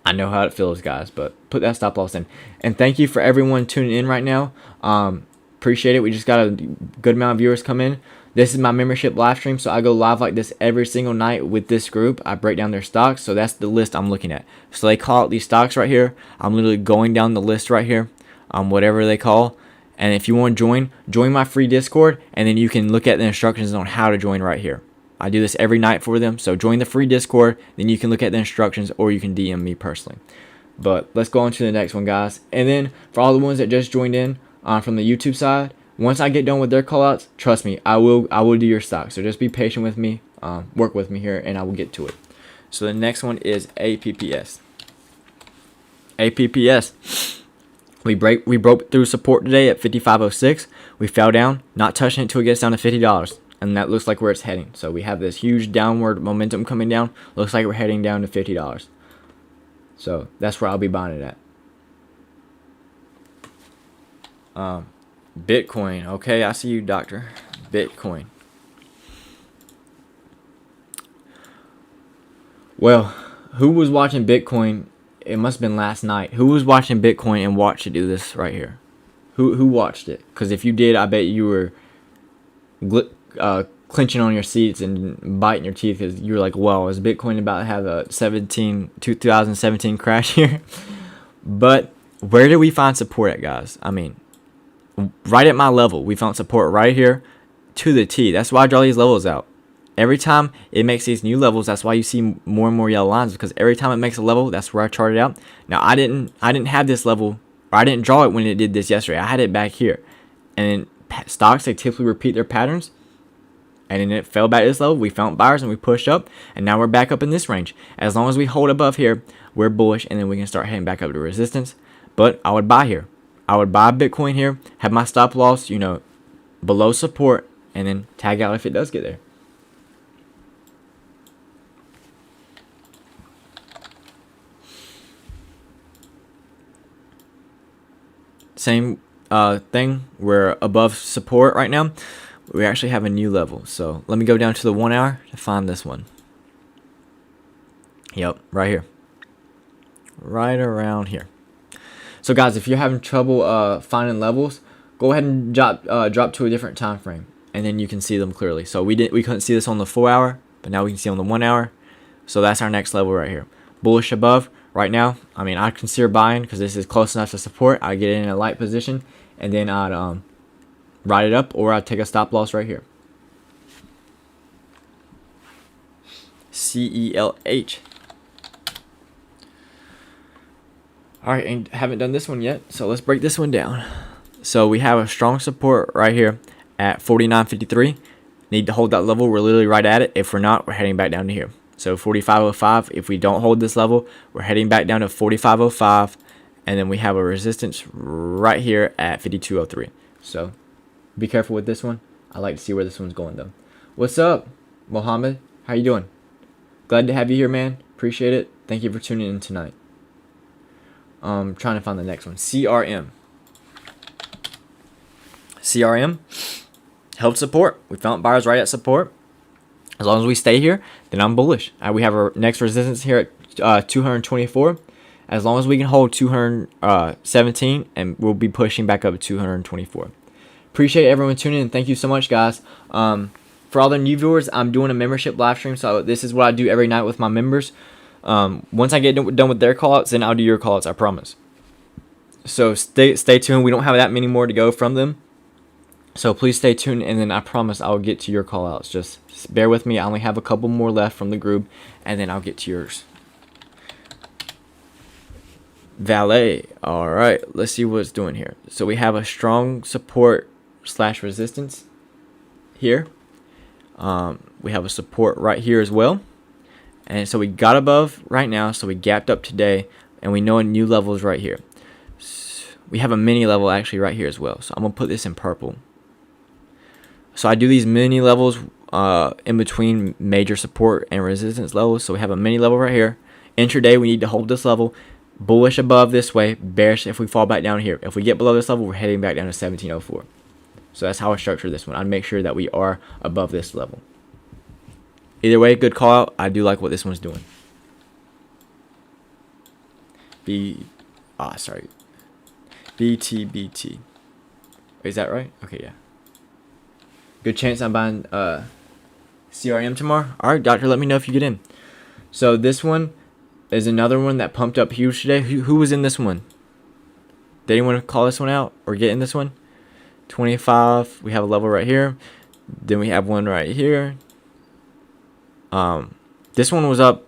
I know how it feels, guys, but put that stop loss in. And thank you for everyone tuning in right now. Appreciate it. We just got a good amount of viewers come in. This is my membership live stream, so I go live like this every single night with this group. I break down their stocks, so that's the list I'm looking at. So they call out these stocks right here. I'm literally going down the list right here, whatever they call. And if you want to join my free Discord, and then you can look at the instructions on how to join right here. I do this every night for them, so join the free Discord, then you can look at the instructions, or you can DM me personally. But let's go on to the next one, guys. And then for all the ones that just joined in from the YouTube side, once I get done with their callouts, trust me, I will do your stock. So just be patient with me, work with me here, and I will get to it. So the next one is APPS. APPS. We broke through support today at 55.06. We fell down, not touching it until it gets down to $50. And that looks like where it's heading. So we have this huge downward momentum coming down. Looks like we're heading down to $50. So that's where I'll be buying it at. Bitcoin. Okay, I see you, doctor. Bitcoin. Well, who was watching Bitcoin? It must have been last night. Who was watching Bitcoin and watched it do this right here? Who watched it? Because if you did, I bet you were clenching on your seats and biting your teeth because you were like, "Well, is Bitcoin about to have a 2017 crash here?" But where did we find support at, guys? I mean, right at my level, we found support right here to the T. That's why I draw these levels out. Every time it makes these new levels, that's why you see more and more yellow lines, because every time it makes a level, that's where I charted out. Now, I didn't have this level, or I didn't draw it when it did this yesterday. I had it back here. And in stocks, they typically repeat their patterns. And then it fell back to this level. We found buyers and we pushed up, and now we're back up in this range. As long as we hold above here, we're bullish, and then we can start heading back up to resistance. But I would buy here. I would buy Bitcoin here, have my stop loss, below support, and then tag out if it does get there. Same thing. We're above support right now. We actually have a new level. So let me go down to the 1 hour to find this one. Yep, right here. Right around here. So guys, if you're having trouble finding levels, go ahead and drop to a different time frame, and then you can see them clearly. So we couldn't see this on the 4 hour, but now we can see on the 1 hour. So that's our next level right here. Bullish above right now. I mean, I'd consider buying because this is close enough to support. I get in a light position, and then I'd ride it up, or I'd take a stop loss right here. CELH. Alright, and haven't done this one yet, so let's break this one down. So we have a strong support right here at 49.53. Need to hold that level. We're literally right at it. If we're not, we're heading back down to here. So 45.05. If we don't hold this level, we're heading back down to 45.05. And then we have a resistance right here at 52.03. So be careful with this one. I like to see where this one's going, though. What's up, Mohammed? How you doing? Glad to have you here, man. Appreciate it. Thank you for tuning in tonight. Trying to find the next one. CRM. CRM held support. We found buyers right at support. As long as we stay here, then I'm bullish. We have our next resistance here at 224. As long as we can hold 217, and we'll be pushing back up to 224. Appreciate everyone tuning in. Thank you so much, guys. For all the new viewers, I'm doing a membership live stream. So this is what I do every night with my members. Once I get done with their callouts, then I'll do your callouts, I promise. So stay tuned. We don't have that many more to go from them. So please stay tuned, and then I promise I'll get to your callouts. Just bear with me. I only have a couple more left from the group, and then I'll get to yours. Valet. All right, let's see what it's doing here. So we have a strong support / resistance here. We have a support right here as well. And so we got above right now, so we gapped up today, and we know a new level is right here. So we have a mini level actually right here as well. So I'm going to put this in purple. So I do these mini levels in between major support and resistance levels. So we have a mini level right here. Intraday, we need to hold this level. Bullish above this way, bearish if we fall back down here. If we get below this level, we're heading back down to 1704. So that's how I structure this one. I'd make sure that we are above this level. Either way, good call out. I do like what this one's doing. BTBT. Is that right? Okay, yeah. Good chance I'm buying CRM tomorrow. All right, doctor, let me know if you get in. So this one is another one that pumped up huge today. Who was in this one? Did anyone call this one out or get in this one? 25. We have a level right here. Then we have one right here. This one was up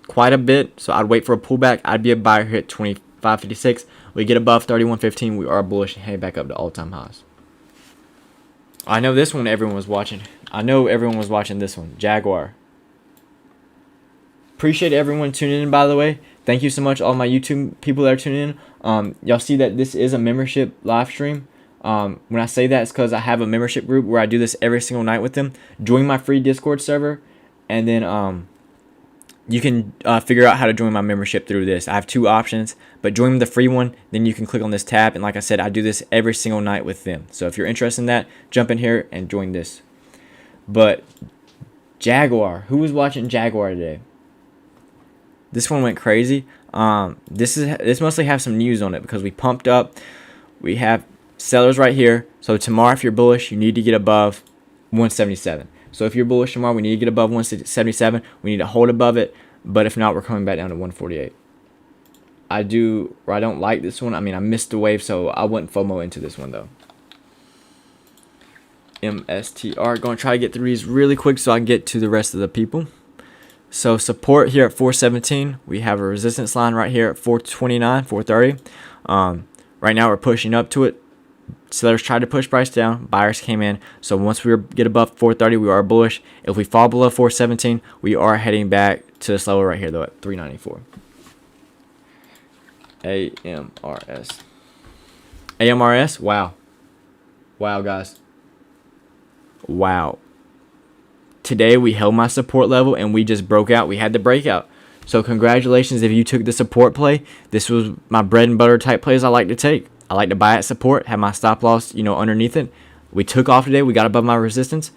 quite a bit, so I'd wait for a pullback. I'd be a buyer here at 25.56. We get above 31.15. We are bullish and head back up to all-time highs. I know this one everyone was watching. I know everyone was watching this one. Jaguar. Appreciate everyone tuning in, by the way. Thank you so much, all my YouTube people that are tuning in. Y'all see that this is a membership live stream. When I say that, it's because I have a membership group where I do this every single night with them. Join my free Discord server, and then you can figure out how to join my membership through this. I have two options, but join the free one, then you can click on this tab. And like I said, I do this every single night with them. So if you're interested in that, jump in here and join this. But Jaguar, who was watching Jaguar today? This one went crazy. This mostly have some news on it because we pumped up. We have sellers right here. So tomorrow, if you're bullish, you need to get above 177. So if you're bullish tomorrow, we need to get above 177. We need to hold above it. But if not, we're coming back down to 148. I don't like this one. I mean, I missed the wave, so I wouldn't FOMO into this one, though. MSTR. Going to try to get through these really quick so I can get to the rest of the people. So support here at 417. We have a resistance line right here at 429, 430. Right now, we're pushing up to it. Sellers tried to push price down. Buyers came in. So once we get above 430, we are bullish. If we fall below 417, we are heading back to this level right here, though, at 394. AMRS. AMRS? Wow. Wow, guys. Wow. Today, we held my support level, and we just broke out. We had the breakout. So congratulations if you took the support play. This was my bread and butter type plays I like to take. I like to buy at support, have my stop loss, underneath it. We took off today. We got above my resistance.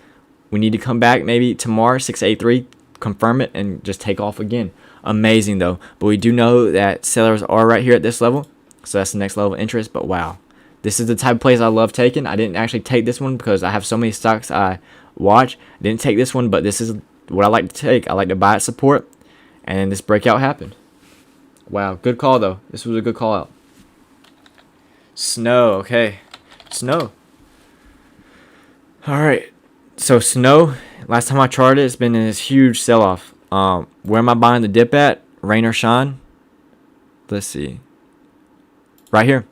We need to come back maybe tomorrow, 683, confirm it, and just take off again. Amazing, though. But we do know that sellers are right here at this level. So that's the next level of interest. But wow, this is the type of plays I love taking. I didn't actually take this one because I have so many stocks I watch. I didn't take this one, but this is what I like to take. I like to buy at support. And this breakout happened. Wow, good call, though. This was a good call out. Snow, okay. Snow. All right. So Snow, last time I charted, it's been in this huge sell-off. Where am I buying the dip at? Rain or shine? Let's see. Right here.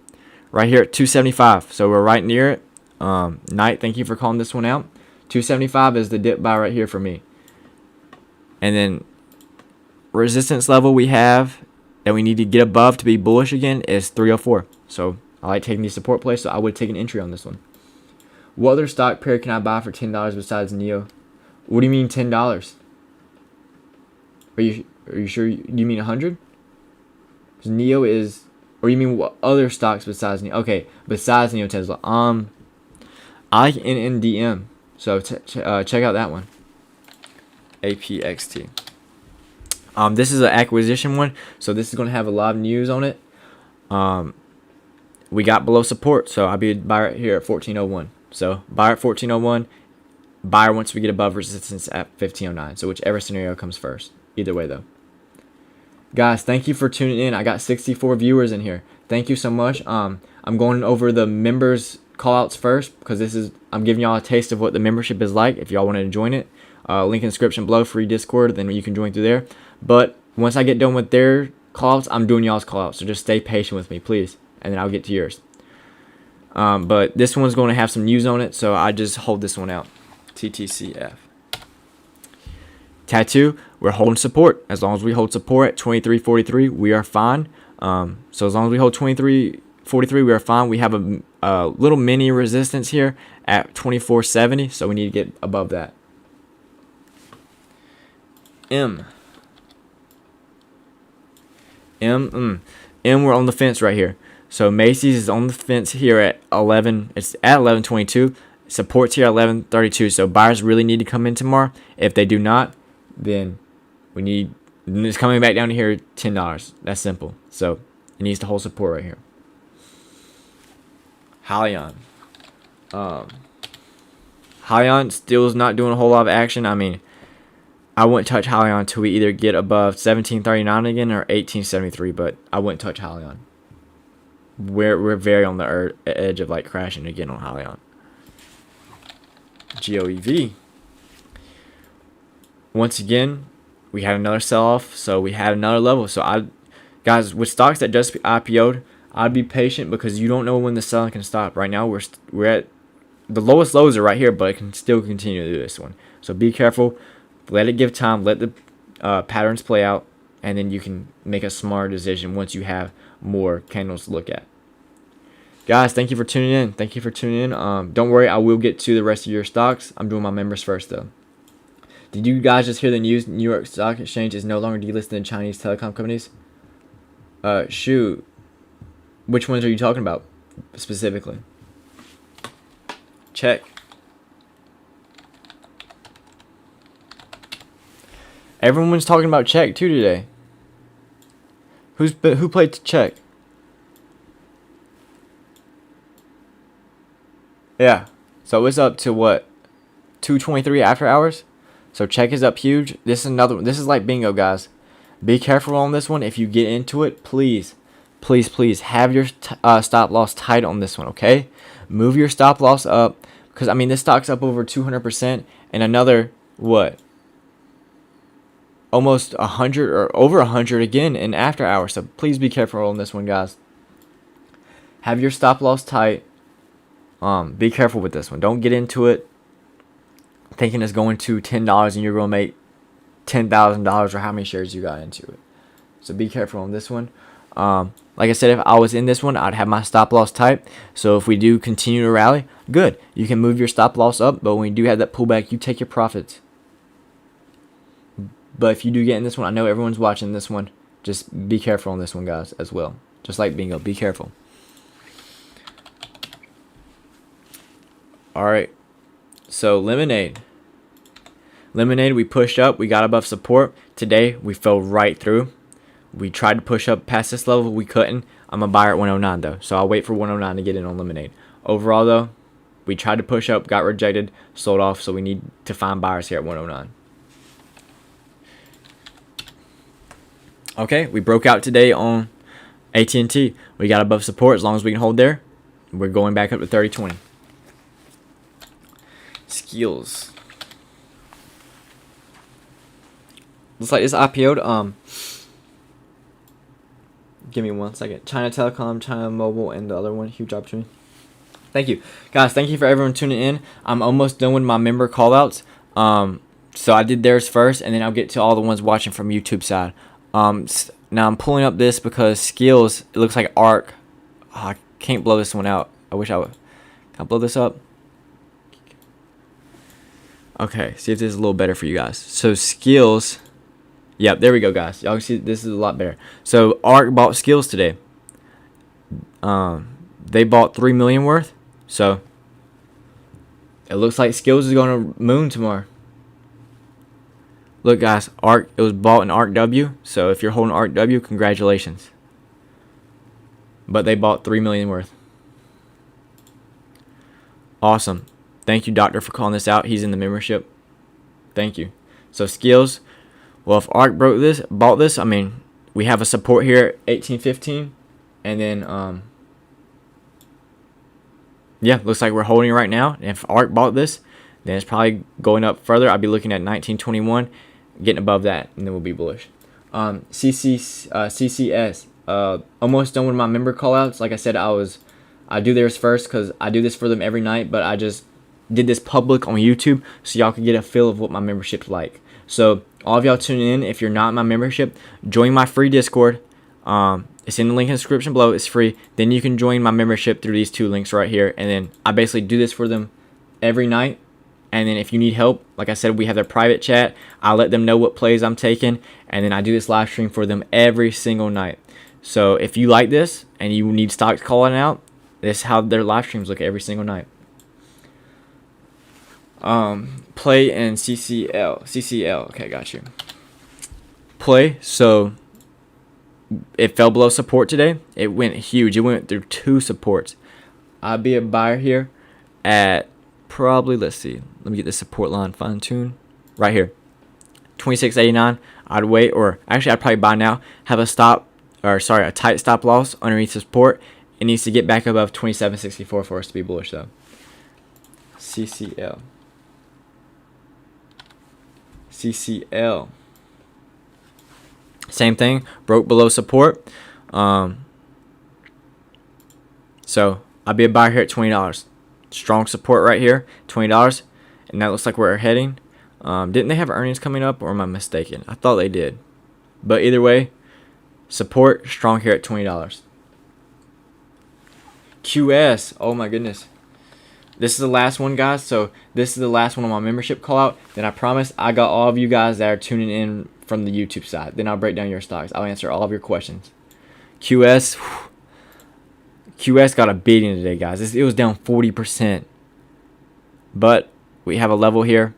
Right here at 275. So we're right near it. Knight, thank you for calling this one out. 275 is the dip buy right here for me. And then resistance level we have that we need to get above to be bullish again is 304. So I like taking these support plays, so I would take an entry on this one. What other stock pair can I buy for $10 besides Nio? What do you mean $10? Are you sure you mean 100? Because Nio is, or you mean what other stocks besides Nio? Okay, besides Nio Tesla. I like NNDM, so check out that one. APXT. This is an acquisition one, so this is going to have a lot of news on it. We got below support, so I'll be a buyer right here at 1401. So buyer at 1401, buyer once we get above resistance at 1509. So whichever scenario comes first. Either way though. Guys, thank you for tuning in. I got 64 viewers in here. Thank you so much. I'm going over the members callouts first because I'm giving y'all a taste of what the membership is like. If y'all want to join it, link in the description below, free Discord, then you can join through there. But once I get done with their callouts, I'm doing y'all's callouts. So just stay patient with me, please, and then I'll get to yours. But this one's going to have some news on it, so I just hold this one out. TTCF. Tattoo, we're holding support. As long as we hold support at 23.43, we are fine. So as long as we hold 23.43, we are fine. We have a little mini resistance here at 24.70, so we need to get above that. M, we're on the fence right here. So Macy's is on the fence here at 11. It's at 11.22. Support's here at 11.32. So buyers really need to come in tomorrow. If they do not, then it's coming back down to here $10. That's simple. So it needs to hold support right here. Halion. Halion still is not doing a whole lot of action. I mean, I wouldn't touch Halion until we either get above 17.39 again or 18.73, but I wouldn't touch Halion. We're very on the edge of like crashing again on Halion. COUV. Once again, we had another sell-off, so we had another level. So guys, with stocks that just IPO'd, I'd be patient because you don't know when the selling can stop. Right now, we're at the lowest lows are right here, but it can still continue to do this one. So be careful. Let it give time. Let the patterns play out, and then you can make a smarter decision once you have more candles to look at. Guys, thank you for tuning in. Thank you for tuning in. Don't worry, I will get to the rest of your stocks. I'm doing my members first, though. Did you guys just hear the news? New York Stock Exchange is no longer delisted in Chinese telecom companies. Shoot. Which ones are you talking about specifically? Check. Everyone's talking about check too today. Who played check? Yeah. So it's up to what? 223 after hours. So check is up huge. This is another one. This is like bingo, guys. Be careful on this one. If you get into it, please have your stop loss tight on this one, okay? Move your stop loss up because I mean this stock's up over 200% and another what? Almost 100 or over 100 again in after hours. So please be careful on this one, guys. Have your stop loss tight. Be careful with this one. Don't get into it thinking it's going to $10 and you're going to make $10,000 or how many shares you got into it. So be careful on this one. Like I said, if I was in this one, I'd have my stop loss tight. So if we do continue to rally, good. You can move your stop loss up, but when you do have that pullback, you take your profits. But if you do get in this one, I know everyone's watching this one. Just be careful on this one, guys, as well. Just like bingo, be careful. All right. So Lemonade. Lemonade, we pushed up. We got above support. Today, we fell right through. We tried to push up past this level. We couldn't. I'm a buyer at 109, though. So I'll wait for 109 to get in on Lemonade. Overall, though, we tried to push up, got rejected, sold off. So we need to find buyers here at 109. Okay, we broke out today on AT&T. We got above support. As long as we can hold there, we're going back up to 30.20. Skills. Looks like this IPO'd. Give me 1 second. China Telecom, China Mobile, and the other one. Huge opportunity. Thank you. Guys, thank you for everyone tuning in. I'm almost done with my member callouts. So I did theirs first, and then I'll get to all the ones watching from YouTube side. Now I'm pulling up this because Skills, it looks like ARC. Oh, I can't blow this one out. I wish I would. Can I blow this up? Okay, see if this is a little better for you guys. So Skills, yep, there we go, guys. Y'all can see this is a lot better. So ARC bought Skills today. They bought 3 million worth. So it looks like Skills is going to moon tomorrow. Look, guys, ARC, it was bought in ARC W. So if you're holding ARC W, congratulations. But they bought 3 million worth. Awesome. Thank you, Doctor, for calling this out. He's in the membership. Thank you. So skills. Well, if ARK bought this, I mean, we have a support here at 1815, and then yeah, looks like we're holding it right now. And if ARK bought this, then it's probably going up further. I'll be looking at 1921, getting above that, and then we'll be bullish. CCS. Almost done with my member callouts. Like I said, I do theirs first because I do this for them every night, but I just did this public on YouTube so y'all can get a feel of what my membership's like. So all of y'all tuning in, if you're not in my membership, join my free Discord. It's in the link in the description below. It's free. Then you can join my membership through these 2 links right here. And then I basically do this for them every night. And then if you need help, like I said, we have their private chat. I let them know what plays I'm taking. And then I do this live stream for them every single night. So if you like this and you need stocks calling out, this is how their live streams look every single night. Play and CCL. Okay, got you. Play. So it fell below support today. It went huge. It went through 2 supports. I'll be a buyer here at probably, let's see. Let me get the support line fine-tuned. Right here. 26.89. I'd wait, or actually I'd probably buy now. Have a tight stop loss underneath the support. It needs to get back above 27.64 for us to be bullish though. CCL. Same thing, broke below support. So I'll be a buyer here at $20. Strong support right here, $20, and that looks like where we're heading. Didn't they have earnings coming up, or am I mistaken? I thought they did, but either way, support strong here at $20. QS, oh my goodness. This is the last one, guys. So this is the last one on my membership call out. Then I promise I got all of you guys that are tuning in from the YouTube side. Then I'll break down your stocks. I'll answer all of your questions. QS got a beating today, guys. It was down 40%. But we have a level here.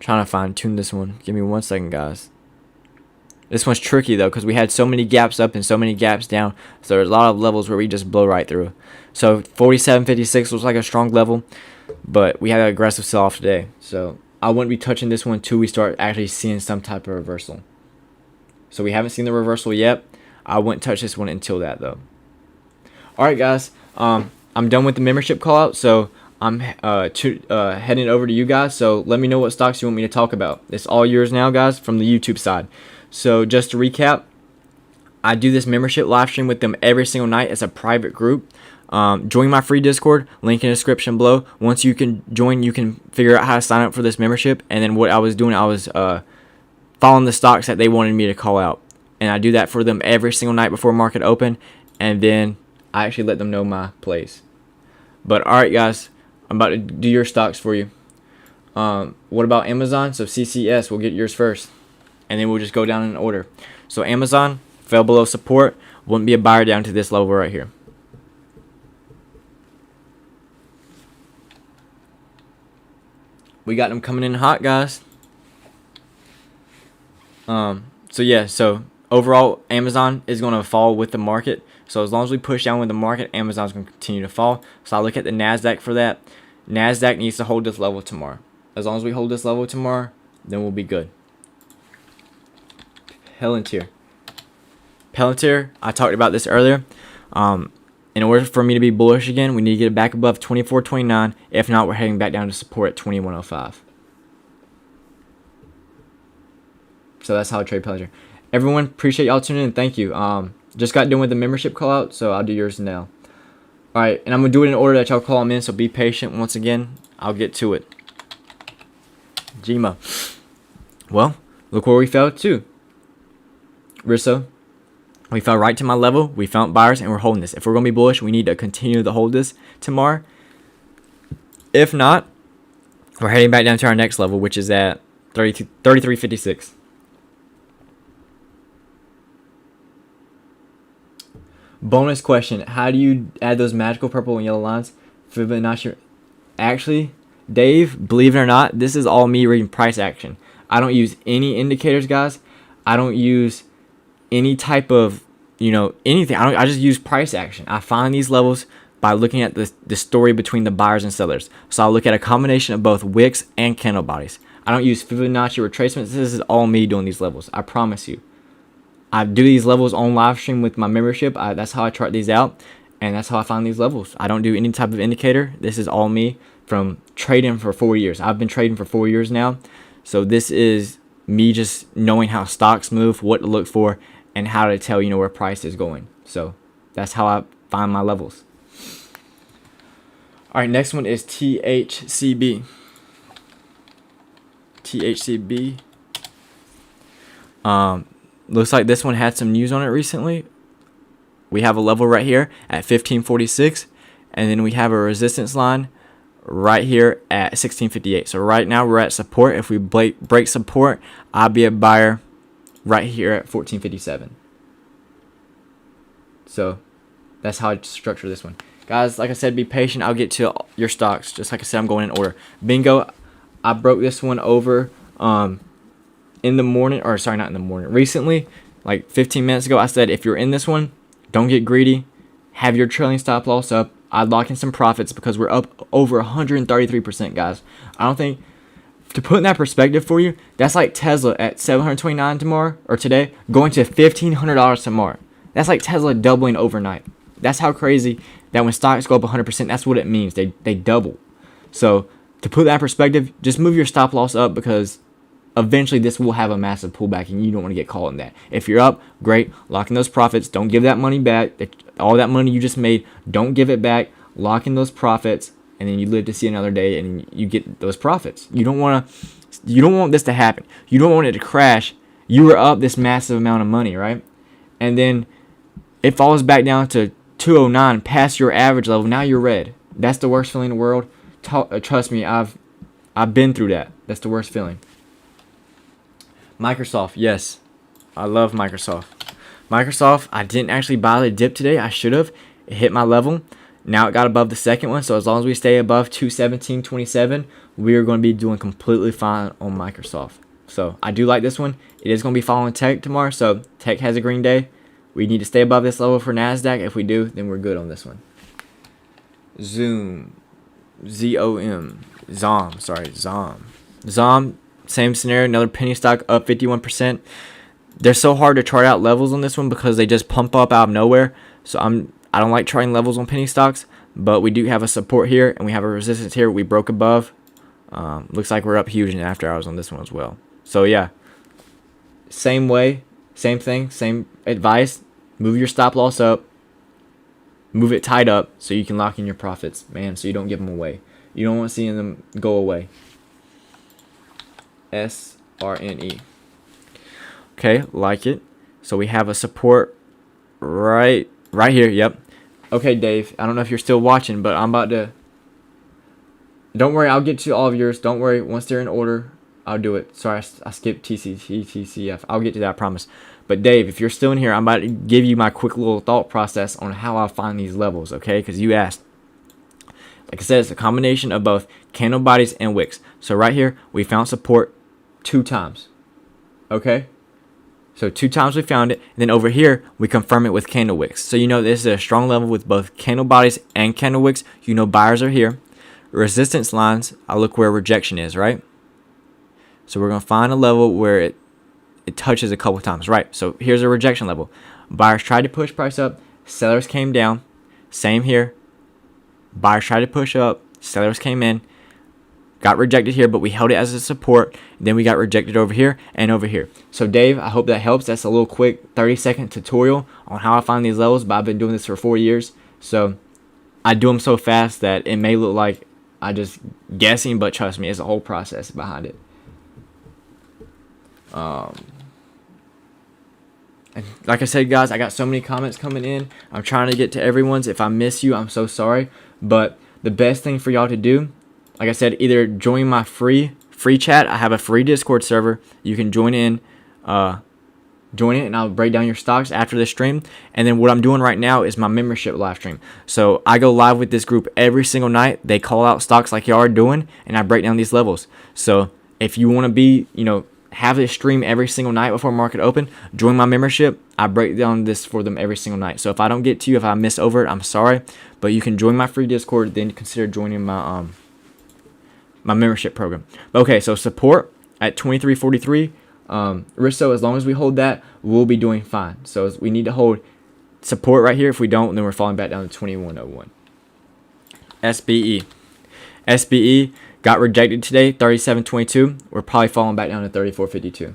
Trying to fine tune this one. Give me 1 second, guys. This one's tricky though, because we had so many gaps up and so many gaps down. So there's a lot of levels where we just blow right through. So 47.56 looks like a strong level, but we had an aggressive sell-off today. So I wouldn't be touching this one until we start actually seeing some type of reversal. So we haven't seen the reversal yet. I wouldn't touch this one until that though. All right, guys. I'm done with the membership call out. So I'm heading over to you guys. So let me know what stocks you want me to talk about. It's all yours now, guys, from the YouTube side. So just to recap, I do this membership live stream with them every single night as a private group. Join my free Discord, link in the description below. Once you can join, you can figure out how to sign up for this membership. And then what I was doing, I was following the stocks that they wanted me to call out. And I do that for them every single night before market open. And then I actually let them know my plays. But alright, guys, I'm about to do your stocks for you. What about Amazon? So CCS, we'll get yours first. And then we'll just go down in order. So Amazon fell below support. Wouldn't be a buyer down to this level right here. We got them coming in hot, guys. So yeah, so overall Amazon is going to fall with the market. So as long as we push down with the market, Amazon's going to continue to fall. So I look at the NASDAQ for that. NASDAQ needs to hold this level tomorrow. As long as we hold this level tomorrow, then we'll be good. Palantir, I talked about this earlier. In order for me to be bullish again, we need to get it back above 24.29. If not, we're heading back down to support at 21.05. So that's how I trade Palantir. Everyone, appreciate y'all tuning in. Thank you. Just got done with the membership call out, so I'll do yours now. All right, and I'm gonna do it in order that y'all call them in. So be patient. Once again, I'll get to it. Gma. Well, look where we fell to. Risso, we fell right to my level. We found buyers and we're holding this. If we're going to be bullish, we need to continue to hold this tomorrow. If not, we're heading back down to our next level, which is at 33.56. Bonus question. How do you add those magical purple and yellow lines? Fibonacci. Actually, Dave, believe it or not, this is all me reading price action. I don't use any indicators, guys. I don't use any type of, anything. I just use price action. I find these levels, by looking at the story between the buyers and sellers. So I'll look at a combination of both wicks and candle bodies. I don't use Fibonacci retracements. This is all me doing these levels. I promise you. I do these levels on live stream with my membership. That's how I chart these out, and that's how I find these levels. I don't do any type of indicator. This is all me from trading for 4 years. I've been trading for 4 years now. So this is me just knowing how stocks move, what to look for, and how to tell, where price is going. So that's how I find my levels. All right, next one is THCB. THCB. Looks like this one had some news on it recently. We have a level right here at 1546, and then we have a resistance line right here at 1658. So right now we're at support. If we break support, I'll be a buyer right here at 1457. So that's how I structure this one. Guys, like I said, be patient. I'll get to your stocks. Just like I said, I'm going in order. Bingo, I broke this one over in the morning, or sorry, not in the morning. Recently, like 15 minutes ago, I said if you're in this one, don't get greedy. Have your trailing stop loss up. I'd lock in some profits because we're up over 133%, guys. I don't think, to put in that perspective for you, that's like Tesla at $729 tomorrow, or today, going to $1,500 tomorrow. That's like Tesla doubling overnight. That's how crazy that when stocks go up 100%, that's what it means. They double. So to put that in perspective, just move your stop loss up because eventually this will have a massive pullback and you don't want to get caught in that. If you're up, great. Lock in those profits. Don't give that money back. All that money you just made, don't give it back. Lock in those profits, and then you live to see another day and you get those profits. You don't want this to happen. You don't want it to crash. You were up this massive amount of money, right? And then it falls back down to 209 past your average level. Now you're red. That's the worst feeling in the world. Trust me, I've been through that. That's the worst feeling. Microsoft, yes, I love Microsoft. Microsoft, I didn't actually buy the dip today. I should have. It hit my level. Now it got above the second one. So as long as we stay above 217.27, we are going to be doing completely fine on Microsoft. So I do like this one. It is going to be following Tech tomorrow. So Tech has a green day. We need to stay above this level for NASDAQ. If we do, then we're good on this one. Zoom. Z-O-M. Zom. Sorry, Zom. Zom, same scenario. Another penny stock up 51%. They're so hard to chart out levels on this one because they just pump up out of nowhere. So I don't like charting levels on penny stocks. But we do have a support here and we have a resistance here. We broke above. Looks like we're up huge in after hours on this one as well. So yeah. Same way. Same thing. Same advice. Move your stop loss up. Move it tight up so you can lock in your profits, man, so you don't give them away. You don't want seeing them go away. SRNE. Okay, like it. So we have a support right here. Yep. Okay, Dave. I don't know if you're still watching, but I'm about to. Don't worry, I'll get to all of yours. Don't worry. Once they're in order, I'll do it. Sorry, I skipped TCF. I'll get to that, I promise. But Dave, if you're still in here, I'm about to give you my quick little thought process on how I find these levels, okay? Because you asked. Like I said, it's a combination of both candle bodies and wicks. So right here, we found support 2 times, okay? So 2 times we found it. And then over here, we confirm it with candle wicks. So you know this is a strong level with both candle bodies and candle wicks. You know buyers are here. Resistance lines, I look where rejection is, right? So we're going to find a level where it touches a couple times, right? So here's a rejection level. Buyers tried to push price up, sellers came down. Same here. Buyers tried to push up, sellers came in, got rejected here, but we held it as a support. Then we got rejected over here and over here. So Dave, I hope that helps. That's a little quick 30-second tutorial on how I find these levels, but I've been doing this for 4 years. So I do them so fast that it may look like I just guessing, but trust me, it's a whole process behind it. And like I said, guys, I got so many comments coming in. I'm trying to get to everyone's. If I miss you, I'm so sorry. But the best thing for y'all to do, like I said, either join my free chat. I have a free Discord server. You can join in, join it, and I'll break down your stocks after the stream. And then what I'm doing right now is my membership live stream. So I go live with this group every single night. They call out stocks like y'all are doing, and I break down these levels. So if you want to be, have this stream every single night before market open, join my membership. I break down this for them every single night. So if I don't get to you, if I miss over it, I'm sorry. But you can join my free Discord, then consider joining my my membership program. Okay, so support at 23.43. Risto, as long as we hold that, we'll be doing fine. So we need to hold support right here. If we don't, then we're falling back down to 21.01. SBE. SBE got rejected today, 37.22. We're probably falling back down to 34.52.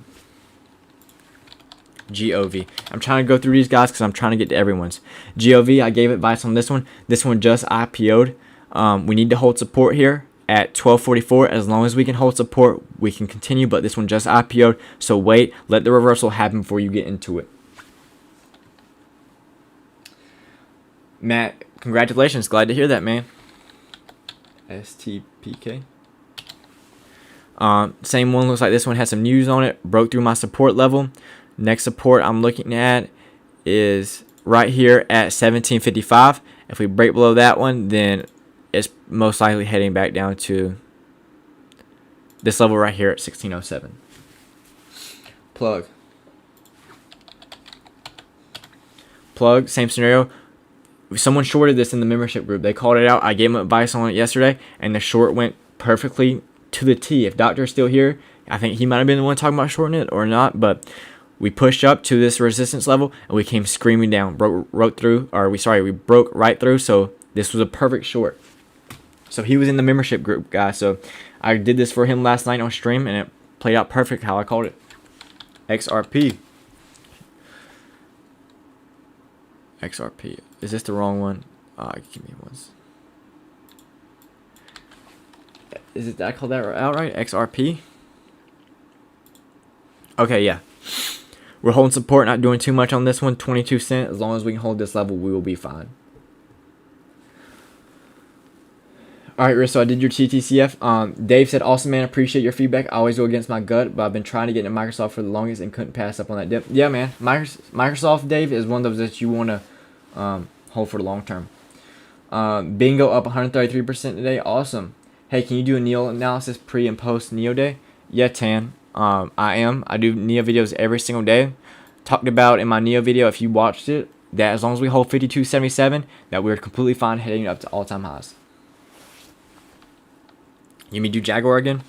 COUV. I'm trying to go through these guys because I'm trying to get to everyone's. COUV, I gave advice on this one. This one just IPO'd. We need to hold support here at 12.44. As long as we can hold support, we can continue, but this one just IPO'd. So wait, let the reversal happen before you get into it. Matt, congratulations. Glad to hear that, man. STPK. Same one, looks like this one has some news on it. Broke through my support level. Next support I'm looking at is right here at 17.55. If we break below that one, then it's most likely heading back down to this level right here at 16.07. Plug, same scenario. Someone shorted this in the membership group. They called it out. I gave them advice on it yesterday, and the short went perfectly to the T. If Doctor's still here, I think he might have been the one talking about shorting it or not, but we pushed up to this resistance level, and we came screaming down. We broke right through, so this was a perfect short. So he was in the membership group, guys. So I did this for him last night on stream, and it played out perfect how I called it. XRP. Is this the wrong one? Give me one. Is it? Did I call that out right? XRP. Okay, yeah. We're holding support, not doing too much on this one. 22 cents. As long as we can hold this level, we will be fine. Alright, Riz, so I did your TTCF. Dave said, awesome, man. Appreciate your feedback. I always go against my gut, but I've been trying to get into Microsoft for the longest and couldn't pass up on that dip. Yeah, man. Microsoft, Dave, is one of those that you want to hold for the long term. Bingo up 133% today. Awesome. Hey, can you do a Nio analysis pre and post Nio day? Yeah, Tan. I am. I do Nio videos every single day. Talked about in my Nio video, if you watched it, that as long as we hold 52.77, that we're completely fine heading up to all-time highs. You mean do Jaguar again?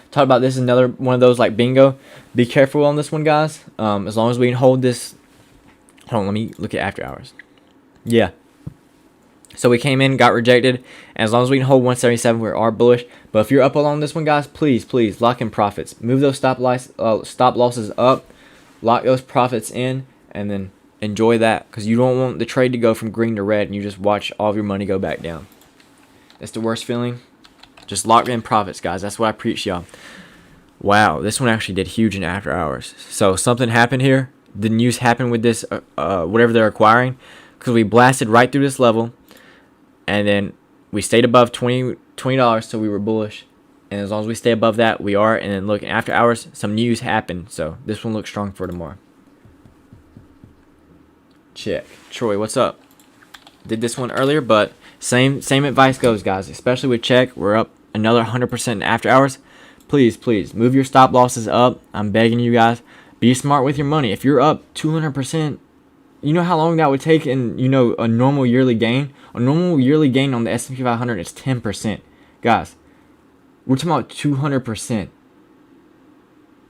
Talk about this, another one of those like bingo. Be careful on this one, guys. As long as we can hold this. Hold on, let me look at after hours. Yeah. So we came in, got rejected, and as long as we can hold 177, we are bullish. But if you're up along this one, guys, please lock in profits. Move those stop losses up, lock those profits in, and then enjoy that, because you don't want the trade to go from green to red and you just watch all of your money go back down. That's the worst feeling. Just lock in profits, guys. That's what I preach, y'all. Wow, this one actually did huge in after hours. So something happened here. The news happened with this, whatever they're acquiring, because we blasted right through this level, and then we stayed above $20, so we were bullish. And as long as we stay above that, we are. And then look, after hours, some news happened. So this one looks strong for tomorrow. Check. Troy, what's up? Did this one earlier, but same advice goes, guys. Especially with check, we're up another 100% in after hours. Please move your stop losses up. I'm begging you guys. Be smart with your money. If you're up 200%, you know how long that would take in, a normal yearly gain? A normal yearly gain on the S&P 500 is 10%. Guys, we're talking about 200%.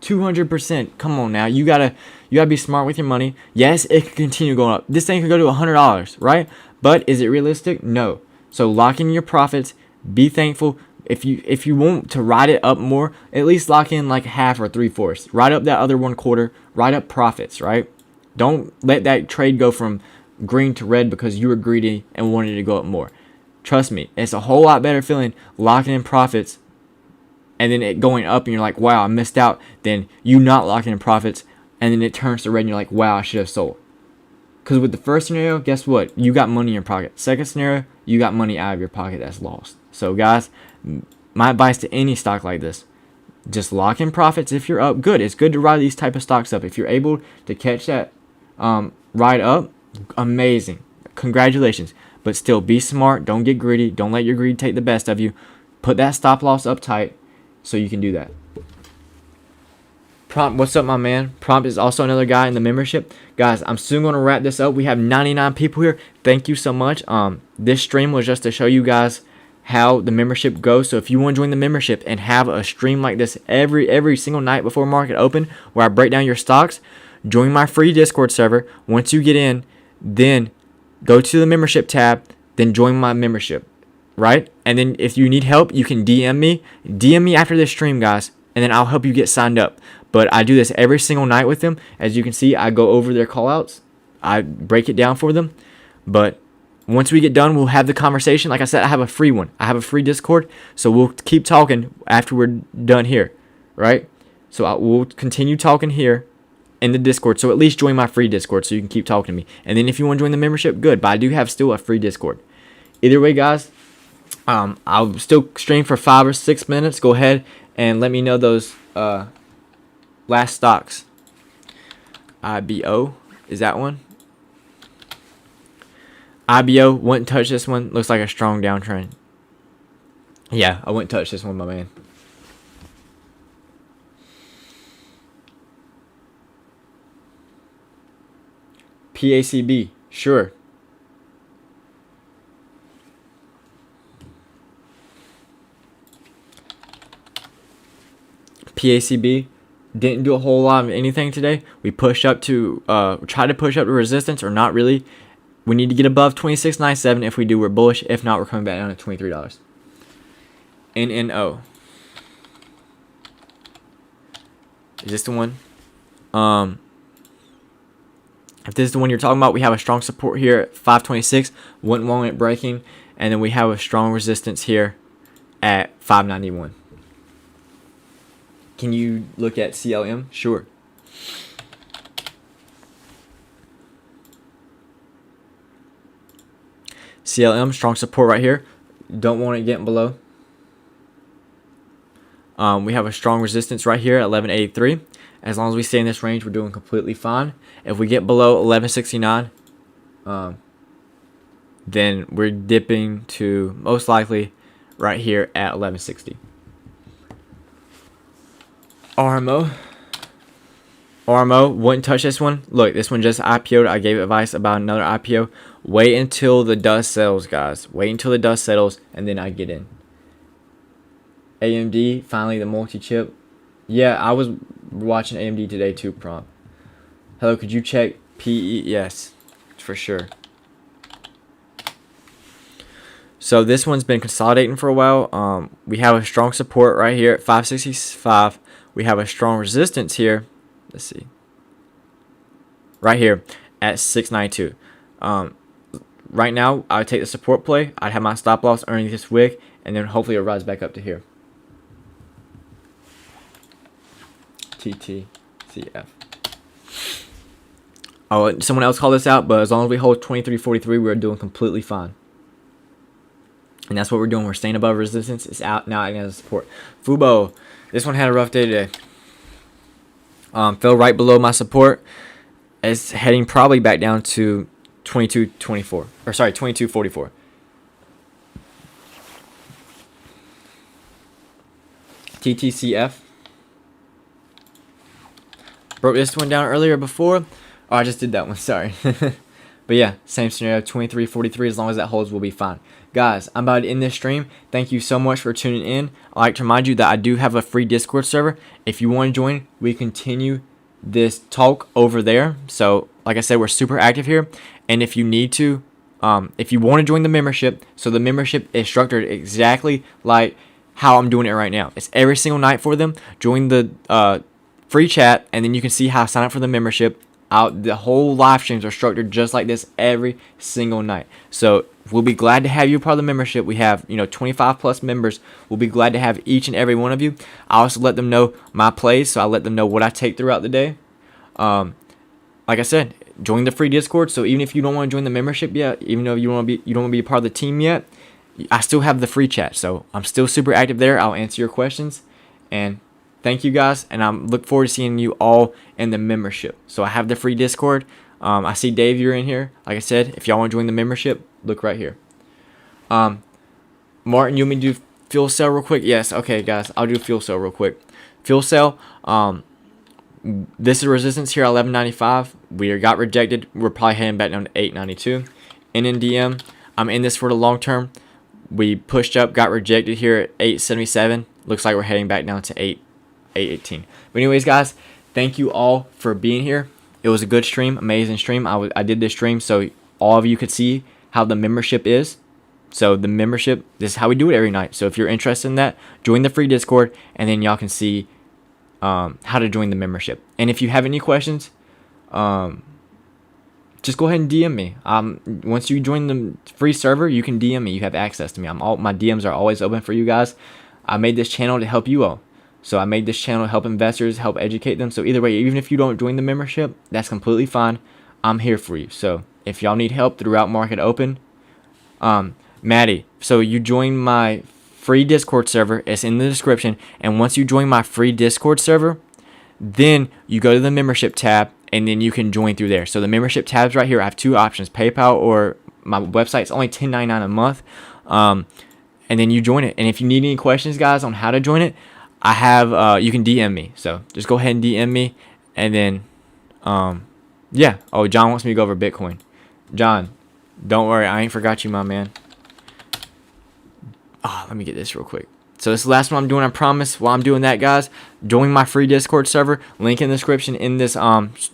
200%. Come on now. You gotta be smart with your money. Yes, it could continue going up. This thing could go to $100, right? But is it realistic? No. So lock in your profits. Be thankful. If you want to ride it up more, at least lock in like half or 3/4. Ride up that other 1/4. Ride up profits, right? Don't let that trade go from green to red because you were greedy and wanted to go up more. Trust me, it's a whole lot better feeling locking in profits and then it going up and you're like, wow, I missed out, than you not locking in profits and then it turns to red and you're like, wow, I should have sold. Because with the first scenario, guess what? You got money in your pocket. Second scenario, you got money out of your pocket that's lost. So guys, my advice to any stock like this, just lock in profits if you're up. Good. It's good to ride these type of stocks up. If you're able to catch that ride up, amazing. Congratulations. But still, be smart. Don't get greedy. Don't let your greed take the best of you. Put that stop loss up tight so you can do that. Prompt, what's up, my man? Prompt is also another guy in the membership. Guys, I'm soon going to wrap this up. We have 99 people here. Thank you so much. This stream was just to show you guys how the membership goes. So if you want to join the membership and have a stream like this every single night before market open, where I break down your stocks, join my free Discord server. Once you get in, then go to the membership tab, then join my membership, right? And then if you need help, you can DM me after this stream, guys, and then I'll help you get signed up. But I do this every single night with them. As you can see, I go over their callouts. I break it down for them. But once we get done, we'll have the conversation. Like I said, I have a free one. I have a free Discord. So we'll keep talking after we're done here, right? So we'll continue talking here in the Discord. So at least join my free Discord so you can keep talking to me. And then if you want to join the membership, good. But I do have still a free Discord. Either way, guys, I'll still stream for 5 or 6 minutes. Go ahead and let me know those last stocks. IBO, is that one? IBO, wouldn't touch this one. Looks like a strong downtrend. Yeah, I wouldn't touch this one, my man. PACB, sure. PACB didn't do a whole lot of anything today. We pushed up to try to push up to resistance, or not really. We need to get above 26.97. If we do, we're bullish. If not, we're coming back down to $23. NNO. Is this the one? If this is the one you're talking about, we have a strong support here at 526. Wouldn't want it breaking. And then we have a strong resistance here at 591. Can you look at CLM? Sure. CLM, strong support right here. Don't want it getting below. We have a strong resistance right here at 1183. As long as we stay in this range, we're doing completely fine. If we get below 1169, then we're dipping to most likely right here at 1160. RMO, wouldn't touch this one. Look, this one just IPO'd. I gave advice about another IPO. Wait until the dust settles, guys. Wait until the dust settles, and then I get in. AMD, finally the multi-chip. Yeah, I was watching AMD today too, Prompt. Hello, could you check PE? Yes, for sure. So this one's been consolidating for a while. We have a strong support right here at 565. We have a strong resistance here. Let's see. Right here at 692. Right now, I would take the support play. I'd have my stop loss earning this wick, and then hopefully it'll rise back up to here. TTCF. Oh, someone else called this out, but as long as we hold 2343, we're doing completely fine. And that's what we're doing. We're staying above resistance. It's out now acting as a support. Fubo. This one had a rough day today. Fell right below my support. It's heading probably back down to 22.24. Or sorry, 22.44. TTCF. Broke this one down earlier before. Oh, I just did that one. Sorry. But yeah, same scenario. 23.43. As long as that holds, we'll be fine. Guys, I'm about to end this stream. Thank you so much for tuning in. I'd like to remind you that I do have a free Discord server. If you want to join, we continue this talk over there. So, like I said, we're super active here. And if you need to, if you want to join the membership, so the membership is structured exactly like how I'm doing it right now. It's every single night for them. Join the free chat, and then you can see how to sign up for the membership. The whole live streams are structured just like this every single night. So we'll be glad to have you part of the membership. We have 25 plus members. We'll be glad to have each and every one of you. I also let them know my plays, so I let them know what I take throughout the day. Like I said, join the free Discord. So even if you don't want to join the membership yet, even though you don't want to be a part of the team yet, I still have the free chat. So I'm still super active there. I'll answer your questions, and thank you guys, and I look forward to seeing you all in the membership. So I have the free Discord. I see Dave, you're in here. Like I said, if y'all want to join the membership, look right here. Martin, you want me to do fuel cell real quick. Yes, okay, guys, I'll do fuel cell real quick. Fuel cell. This is resistance here at 11.95. We got rejected. We're probably heading back down to 8.92. NNDM. I'm in this for the long term. We pushed up, got rejected here at 8.77. Looks like we're heading back down to 8.18. But anyways, guys, thank you all for being here. It was a good stream, amazing stream. I did this stream so all of you could see how the membership is. So the membership, this is how we do it every night. So if you're interested in that, join the free Discord, and then y'all can see how to join the membership. And if you have any questions, just go ahead and DM me. Once you join the free server, you can DM me. You have access to me. My DMs are always open for you guys. I made this channel to help you all. So I made this channel to help investors, help educate them. So either way, even if you don't join the membership, that's completely fine. I'm here for you. So if y'all need help throughout market open, Maddie, so you join my free Discord server. It's in the description. And once you join my free Discord server, then you go to the membership tab, and then you can join through there. So the membership tabs right here, I have two options: PayPal or my website's only $10.99 a month. And then you join it. And if you need any questions, guys, on how to join it, I have you can DM me. So just go ahead and DM me, and then yeah. Oh, John wants me to go over Bitcoin. John, don't worry, I ain't forgot you, my man. Let me get this real quick. So this is the last one I'm doing, I promise. While I'm doing that, guys, join my free Discord server. Link in the description in this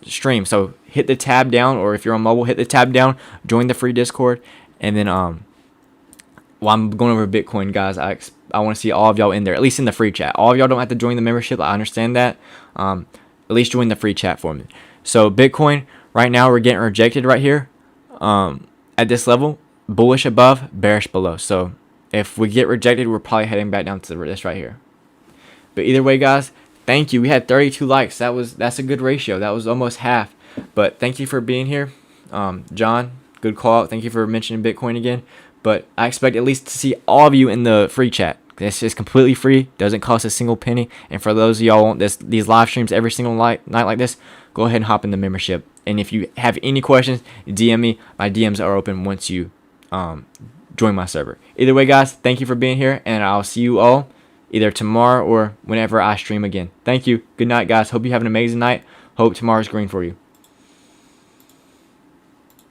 stream. So hit the tab down, or if you're on mobile, hit the tab down, join the free Discord, and then while I'm going over Bitcoin, guys, I want to see all of y'all in there, at least in the free chat. All of y'all don't have to join the membership. I understand that. At least join the free chat for me. So Bitcoin, right now we're getting rejected right here at this level. Bullish above, bearish below. So if we get rejected, we're probably heading back down to this right here. But either way, guys, thank you. We had 32 likes. That's a good ratio. That was almost half. But thank you for being here. John, good call out. Thank you for mentioning Bitcoin again. But I expect at least to see all of you in the free chat. This is completely free. Doesn't cost a single penny. And for those of y'all want these live streams every single night like this, go ahead and hop in the membership. And if you have any questions, DM me. My DMs are open once you join my server. Either way, guys, thank you for being here, and I'll see you all either tomorrow or whenever I stream again. Thank you. Good night, guys. Hope you have an amazing night. Hope tomorrow's green for you.